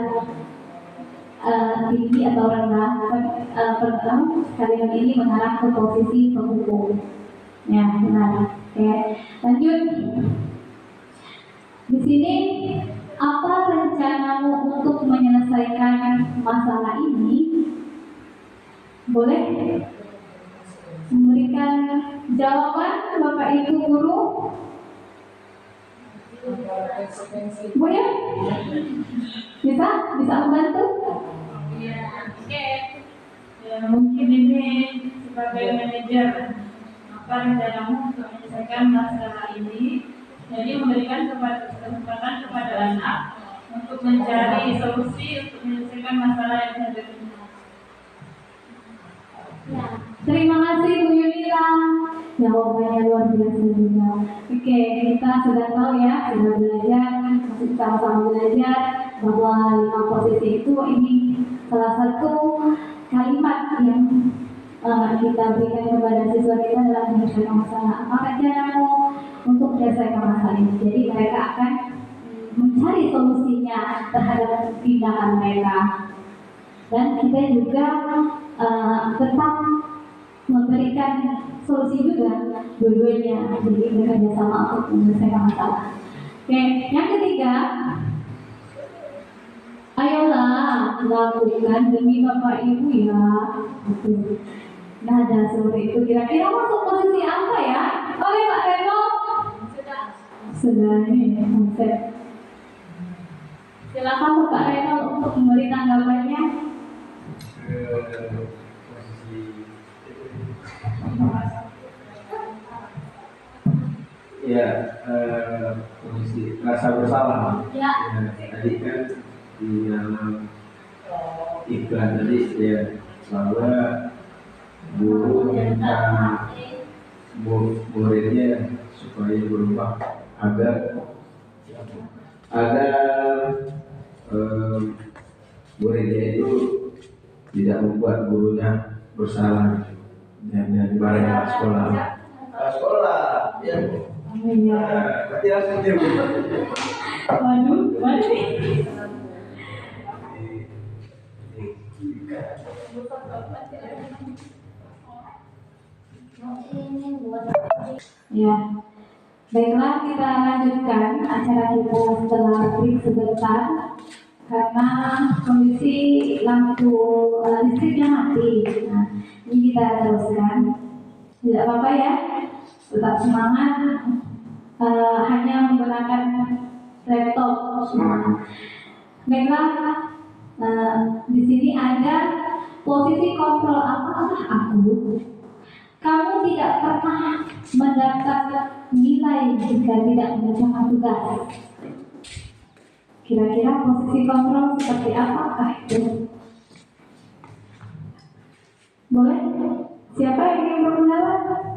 tinggi atau rendah. Kalimat ini mengarah ke posisi penghubung. Ya, benar. Oke, lanjut. Di sini, apa rencanamu untuk menyelesaikan masalah ini? Boleh memberikan jawaban Bapak Ibu guru? Bu ya? Bisa membantu? Oke. Ya, mungkin ini sebagai manajer, apa rencanamu untuk menyelesaikan masalah ini? Jadi memberikan kesempatan kepada anak untuk mencari solusi untuk menyelesaikan masalah yang ada. Ya, terima kasih Bu Yunila. Jawabannya luar biasa juga. Oke, kita sudah tahu ya, sudah belajar, masih sama-sama belajar bahwa 5 posisi itu ini salah satu kalimat yang kita berikan kepada siswa kita dalam menyelesaikan masalah. Apa rencanamu untuk menyelesaikan masalah ini? Jadi mereka akan mencari solusinya terhadap tindakan mereka. Dan kita juga tetap memberikan solusi juga dua-duanya, jadi bekerja sama untuk menyelesaikan masalah. Oke, yang ketiga, ayolah lakukan demi Bapak Ibu ya. Nada seperti itu kira-kira masuk posisi apa ya? Oke Pak Reno, sudah ini konsep. Silakan Pak Reno untuk memberi tanggapannya. Ya, posisi rasa bersalah. Ya. Tadi kan di dalam iklan tadi ya bahwa guru minta muridnya supaya berubah agar muridnya itu tidak membuat gurunya bersalah dan barangnya sekolah. Ya. Berarti langsung dia. Waduh. Ya, baiklah kita lanjutkan acara kita setelah break sebentar karena kondisi lampu listriknya mati. Nah, ini kita teruskan. Tidak apa-apa ya, tetap semangat. Hanya menggunakan laptop. Baiklah, di sini ada posisi kontrol. Apakah aku? Kamu tidak pernah mendapat nilai jika tidak mengerjakan tugas. Kira-kira posisi kontrol seperti apakah itu? Boleh? Siapa yang ingin berpendapat?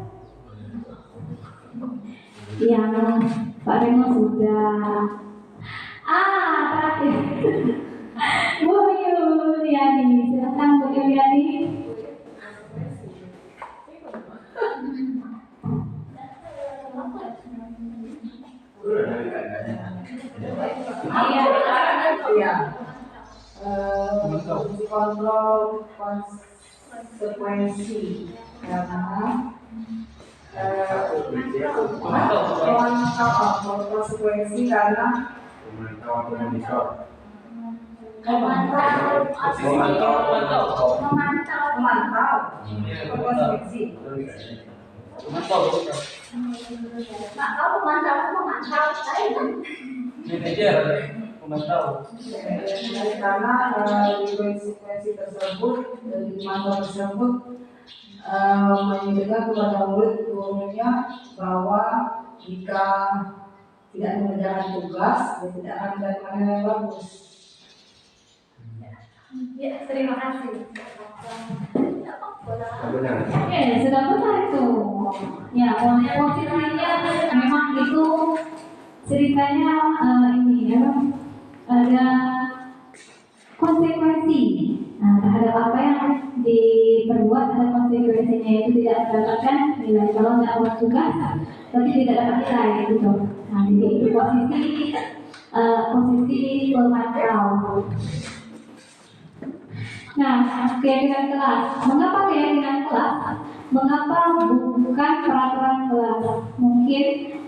Yang Pak Reno sudah. Terakhir. Bu Yuliani, silakan Bu Yuliani. Fungsi kontrol konsekuensi karena konsekuensi karena memantau konsekuensi. Karena konsekuensi tersebut dari pemantau tersebut menyebutkan kepada murid gurunya bahwa jika tidak mengerjakan tugas, dia tidak akan mendapatkan nilai yang bagus. Ya, terima kasih. Oke, sudah benar itu. Ya, posisinya memang itu ceritanya ini ya, ada konsekuensi. Nah, terhadap apa yang diperbuat ada konsekuensinya, itu tidak mendapatkan nilai. Kalau tidak buat tugas, berarti tidak dapat nilai gitu. Nah, jadi itu posisi pemantau. Nah, keyakinan kelas. Mengapa keyakinan kelas? Mengapa bukan peraturan kelas? Mungkin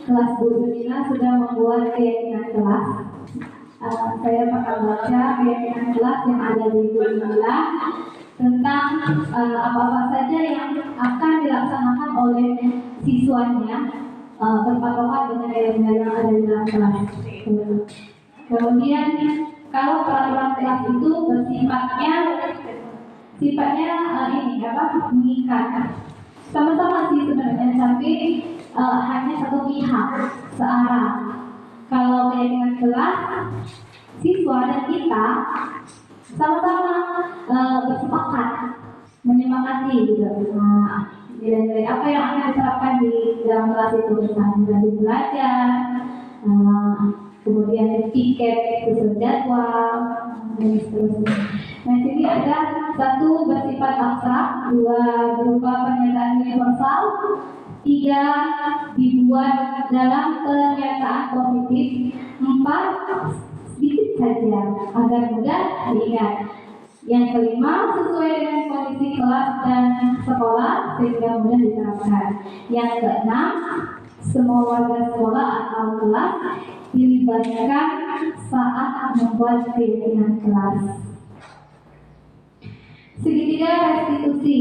kelas Bu Junina sudah membuat keyakinan kelas. Saya pernah baca keyakinan kelas yang ada di Bu Junina tentang apa-apa saja yang akan dilaksanakan oleh siswanya berpatokan dengan nilai-nilai yang ada di dalam kelas. Kemudian kalau peraturan kelas itu bersifatnya mengikat. Sama-sama sih sebenarnya, tapi hanya satu pihak, searah. Kalau keyakinan kelas, siswa dan kita sama-sama bersepakat, menyemangati gitu. Nah, nilai-nilai apa yang akan diterapkan di dalam kelas itu, misalnya dari belajar, kemudian tiket sesuai jadwal, dan seterusnya. Nah, jadi ada satu bersifat abstrak, dua berupa pernyataan universal, tiga dibuat dalam pernyataan positif, empat sedikit saja agar mudah diingat. Yang kelima, sesuai dengan kondisi kelas dan sekolah sehingga mudah diterapkan. Yang keenam, semua warga sekolah atau kelas dilibatkan saat membuat keyakinan kelas. Segitiga restitusi.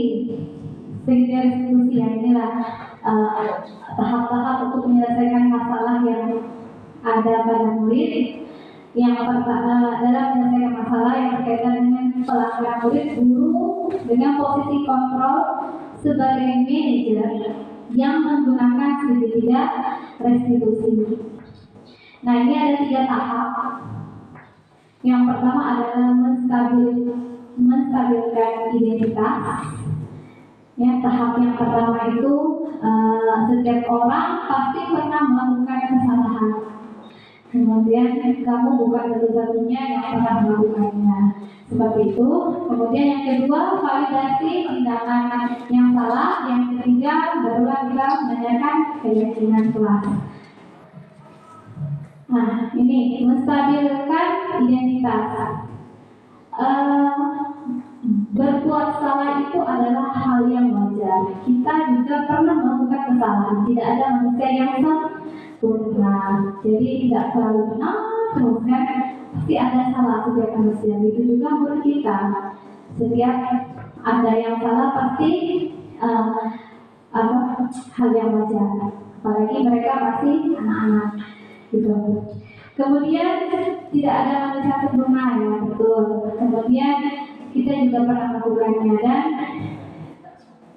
Segitiga restitusi yang inilah tahap-tahap untuk menyelesaikan masalah yang ada pada murid. Yang pertama, dalam menyelesaikan masalah yang berkaitan dengan pelanggaran murid, guru dengan posisi kontrol sebagai manajer yang menggunakan segitiga restitusi. Nah, ini ada 3 tahap. Yang pertama adalah menstabilkan identitas. Ya, tahap yang pertama itu setiap orang pasti pernah melakukan kesalahan. Kemudian kamu bukan satu-satunya yang pernah melakukannya. Seperti itu. Kemudian yang kedua, validasi tindakan yang salah. Yang ketiga, barulah kita menanyakan keyakinan kelas. Nah, ini menstabilkan identitas. Berbuat salah itu adalah hal yang wajar. Kita juga pernah melakukan kesalahan. Tidak ada manusia yang sempurna. Jadi tidak selalu benar terus kan. Pasti ada salah setiap manusia. Itu juga menurut kita. Setiap ada yang salah pasti hal yang wajar. Apalagi mereka masih anak-anak. Gitu. Kemudian tidak ada manusia sempurna, ya betul. Kemudian kita juga pernah melakukannya dan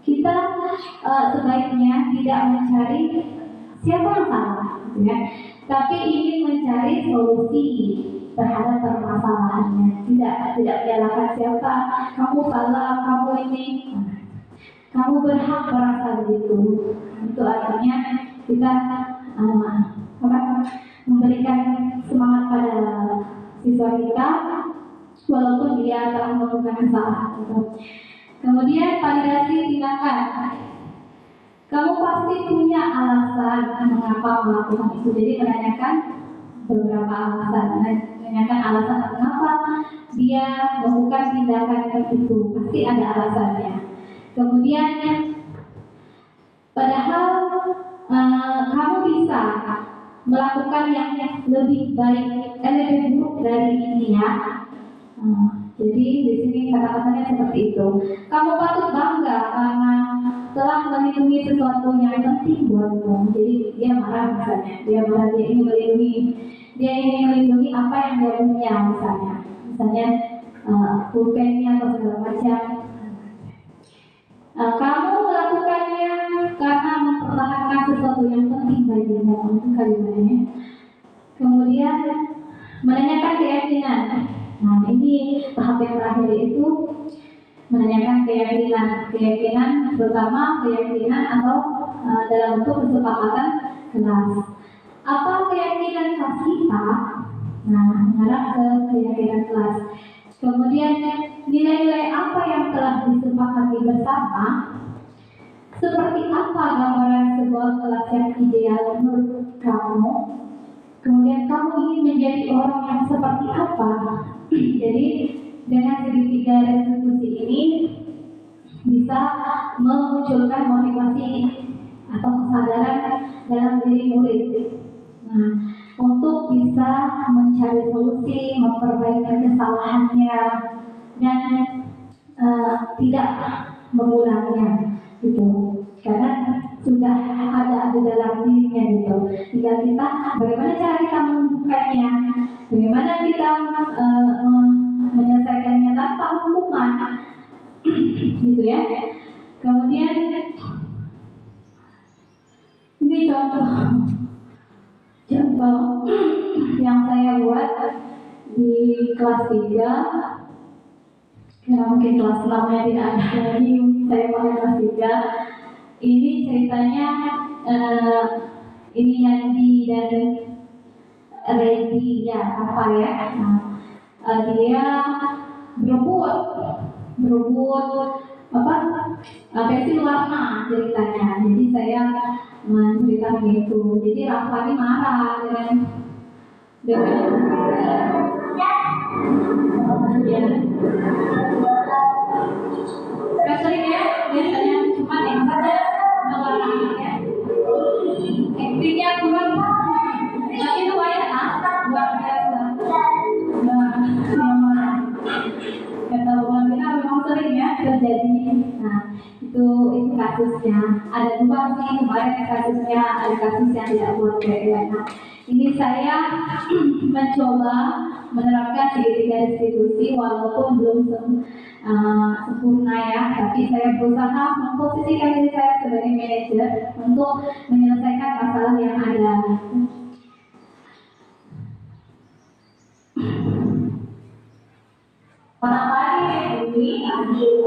kita sebaiknya tidak mencari siapa yang salah, ya. Tapi ingin mencari solusi terhadap permasalahannya. Tidak menyalahkan siapa, kamu salah, kamu ini, kamu berhak merasa begitu. Itu artinya kita memberikan semangat pada siswa kita walaupun dia telah melakukan kesalahan. Kemudian validasi tindakan. Kamu pasti punya alasan mengapa melakukan itu. Jadi menanyakan beberapa alasan. Menanyakan alasan mengapa dia melakukan tindakan itu. Pasti ada alasannya. Kemudian padahal kamu bisa melakukan yang lebih baik, lebih buruk dari ini ya. Jadi di sini kata-katanya seperti itu. Kamu patut bangga karena telah melindungi sesuatu yang penting buatmu. Jadi dia marah misalnya, dia ingin melindungi apa yang dia punya misalnya pulpennya atau segala macam. Kamu melakukannya karena mempertahankan sesuatu yang penting bagimu. Itu kalimatnya. Kemudian menanyakan keyakinan. Nah, ini tahap yang terakhir itu menanyakan keyakinan terutama keyakinan atau dalam bentuk kesepakatan kelas. Apa keyakinan kelas kita? Nah, mengarah ke keyakinan kelas. Kemudian nilai-nilai apa yang telah disepakati bersama? Seperti apa gambaran sebuah kelas yang ideal menurut kamu? Kemudian kamu ingin menjadi orang yang seperti apa? Jadi dengan segitiga restitusi ini bisa memunculkan motivasi atau kesadaran dalam diri murid. Nah, untuk bisa mencari solusi, memperbaiki kesalahannya, dan tidak mengulanginya, gitu. Karena sudah ada di dalam dirinya, gitu. Tinggal kita, bagaimana cara kita membukanya, bagaimana kita menyelesaikannya tanpa hukuman, gitu ya. Kemudian ini contoh yang saya buat di kelas 3, karena mungkin kelas 6 nya tidak ada lagi, saya pakai kelas 3. Ini ceritanya ini Yandi dan Reddy ya, apa ya, dia berebut apa pensil warna ceritanya. Jadi saya menceritakan gitu. Jadi Rafa ini marah dengan ya. Sering ya, biasanya cuma yang saja mewarnanya. Aktingnya kurang, tapi itu banyak luar biasa. Kata Bang kita memang sering ya terjadi. Nah, itu kasusnya. Ada 2 sih kemarin kasusnya, ada kasus yang tidak buat kayak. Nah, ini saya mencoba menerapkan segitiga restitusi walaupun belum sempurna ya, tapi saya berusaha memposisikan diri saya sebagai manajer untuk menyelesaikan masalah yang ada. Orang lain ini ambil,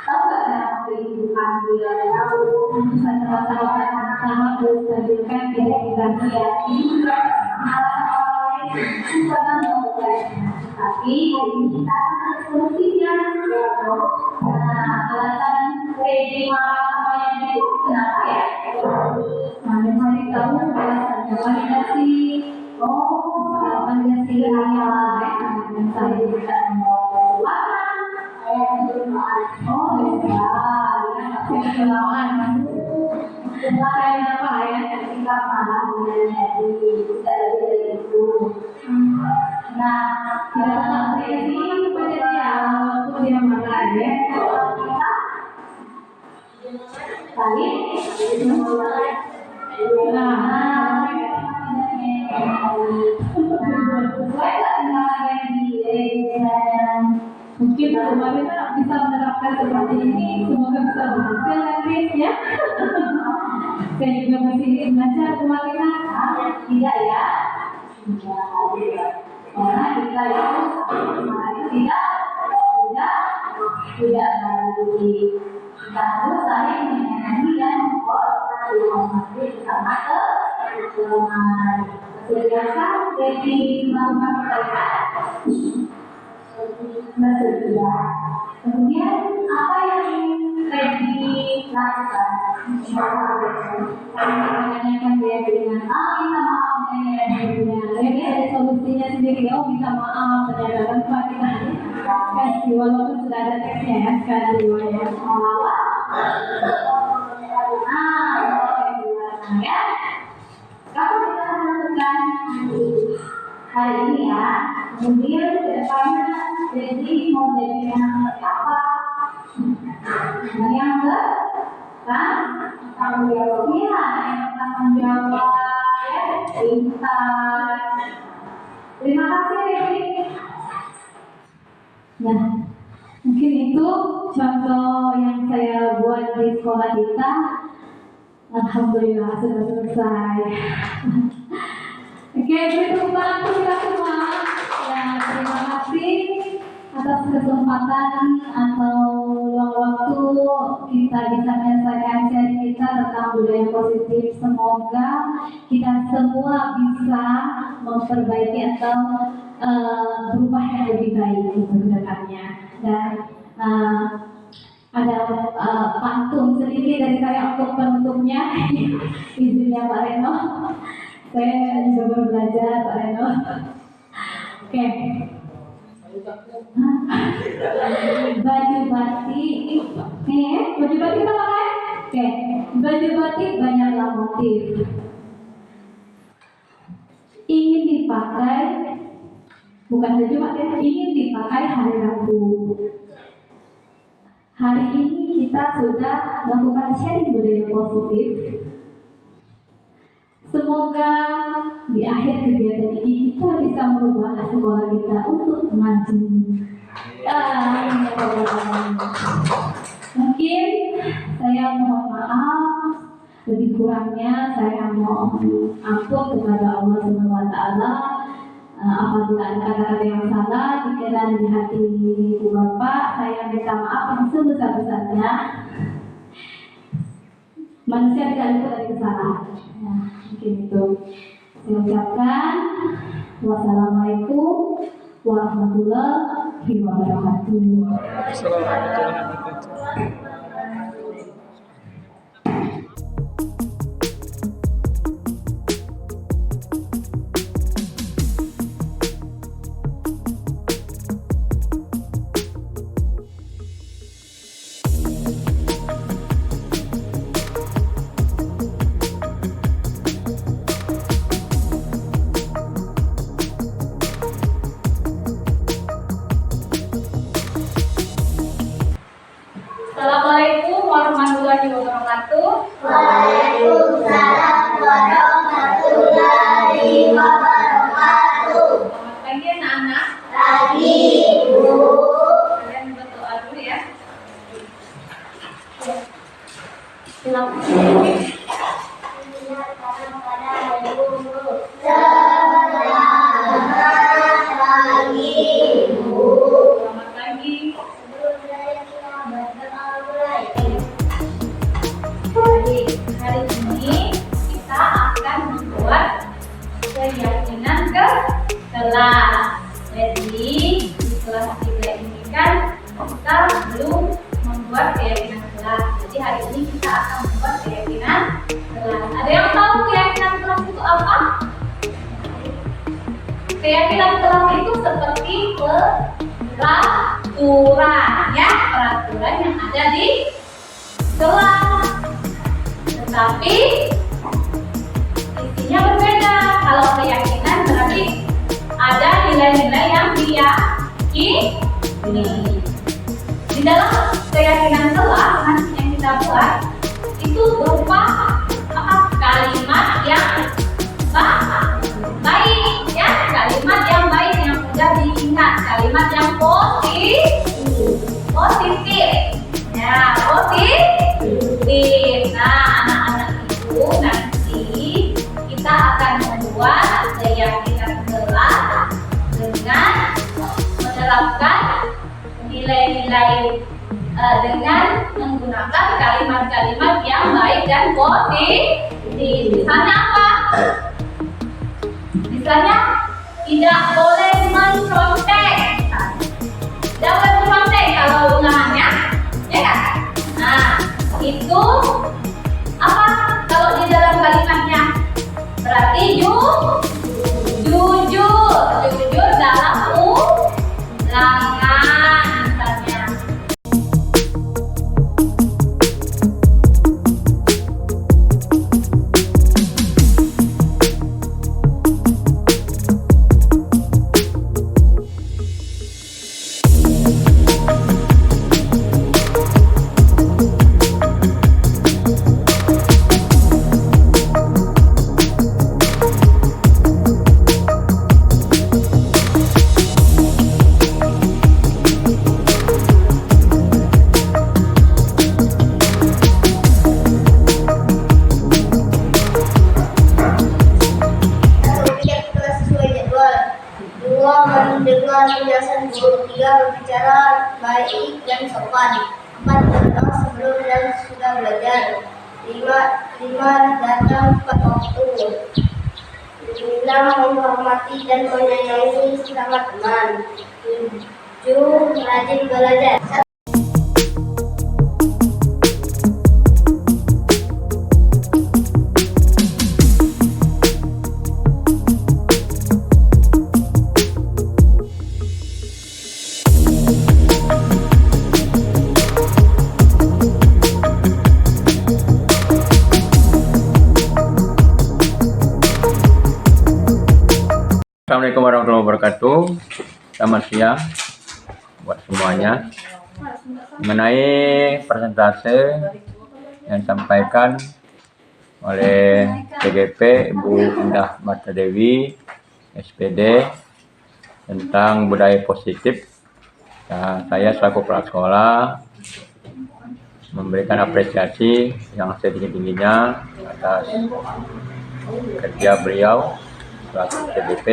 tahu nggak kenapa itu ambil sama terus stabilkan identitas ya. Tapi ini kita solusinya. Nah, alasan Reddy marah sama yang itu kenapa ya? Nah, cari tahu alasannya. Validasi. Validasi hanya dan saya juga mau saya apa ya? Ketika marah dengan Reddy, dari itu. Nah, kita tetap Reddy pada dia waktu dia marah ya. Tadi, mungkin kemarin bisa menerapkan seperti ini, semoga bisa berhasil nanti ya. Saya juga masih belajar kemarin, tidak ya? Karena kita itu kemarin tidak lagi kita harus saling menyayangi dan menghormati sama kelemahan. Sedangkan jadi melakukan perbaikan bersedia. Kemudian apa yang Reddy lakukan? Menanyakan dia dengan minta maaf dengan Reddy. Reddy ada solusinya sendiri. Oh minta maaf, ternyata kan kita kasih walaupun sudah ada teksnya ya sekali ya. Ya. Kalau kita lakukan hari ini ya, kemudian kedepannya jadi mau jadi yang apa? Yang tanggung jawabnya, yang tanggung jawab ya, pintar. Terima kasih Reddy. Nah, mungkin itu contoh yang saya buat di sekolah kita. Alhamdulillah sudah selesai. Oke, beri tepuk tangan untuk kita semua. Ya, terima kasih atas kesempatan atau luang waktu kita bisa menyelesaikan seri kita tentang budaya positif. Semoga kita semua bisa memperbaiki atau berubah yang lebih baik untuk kedepannya. Dan ada pantun sedikit dari saya untuk penutupnya. Izinnya Pak Reno. Saya juga baru belajar Pak Reno. Oke. Baju batik, baju batik kita pakai. Oke, baju batik banyaklah motif. Ingin dipakai, bukan hari Jumat ya, ingin dipakai hari Rabu. Hari ini kita sudah melakukan sharing budaya positif. Semoga di akhir kegiatan ini kita bisa merubah sekolah kita untuk maju. Mungkin saya mohon maaf, lebih kurangnya saya mohon ampun kepada Allah SWT. Apabila ada kata-kata yang salah dikira di hati Ibu Bapak, saya minta maaf yang sebesar-besarnya. Manusia tidak luput dari kesalahan. Nah, mungkin itu. Saya ucapkan wassalamualaikum warahmatullahi wabarakatuh. Assalamualaikum warahmatullahi wabarakatuh. Waalaikumsalam warahmatullahi wabarakatuh. Selamat pagi anak-anak. Pagi, Bu. Kalian berdoa dulu ya. Selamat pagi. Hari ini kita akan membuat keyakinan ke kelas. Jadi di kelas 3 ini kan kita belum membuat keyakinan kelas. Jadi hari ini kita akan membuat keyakinan kelas. Ada yang tahu keyakinan kelas itu apa? Keyakinan kelas itu seperti peraturan, ya, peraturan yang ada di kelas. Tetapi isinya berbeda. Kalau keyakinan berarti ada nilai-nilai yang diyakini. Di dalam keyakinan kelas nanti yang kita buat itu berupa kalimat yang baik, ya, kalimat yang baik yang mudah diingat, kalimat yang positif, ya, positif. Nah, anak-anak itu nanti kita akan membuat keyakinan kelas dengan menerapkan nilai-nilai dengan menggunakan kalimat-kalimat yang baik dan positif. Misalnya apa? Misalnya tidak boleh mencontek. Tidak boleh mencontek kalau undangannya, ya kan? Nah, itu apa? Kalau di dalam kalimatnya berarti jujur dalam ulangan misalnya. Mendengar penjelasan guru. 3. Berbicara baik dan sopan. 4. Berdoa belum dan sudah belajar. 5 datang tepat waktu. 6 menghormati dan menyayangi sesama teman. 7 rajin belajar. Assalamualaikum warahmatullahi wabarakatuh. Selamat siang buat semuanya. Mengenai persentase yang disampaikan oleh TGP Ibu Indah Marta Dewi SPD tentang budaya positif, nah, saya selaku kepala sekolah memberikan apresiasi yang setinggi-tingginya atas kerja beliau selaku TGP.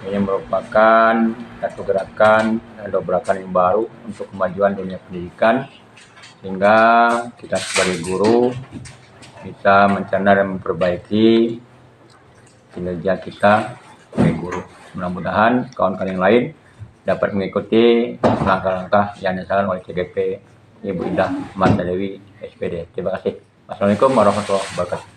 Ini merupakan satu gerakan dan dobrakan yang baru untuk kemajuan dunia pendidikan, sehingga kita sebagai guru bisa mencerna dan memperbaiki kinerja kita sebagai guru. Mudah-mudahan kawan-kawan yang lain dapat mengikuti langkah-langkah yang disarankan oleh TGP Ibu Indah Marta Dewi SPD. Terima kasih. Wassalamualaikum warahmatullahi wabarakatuh.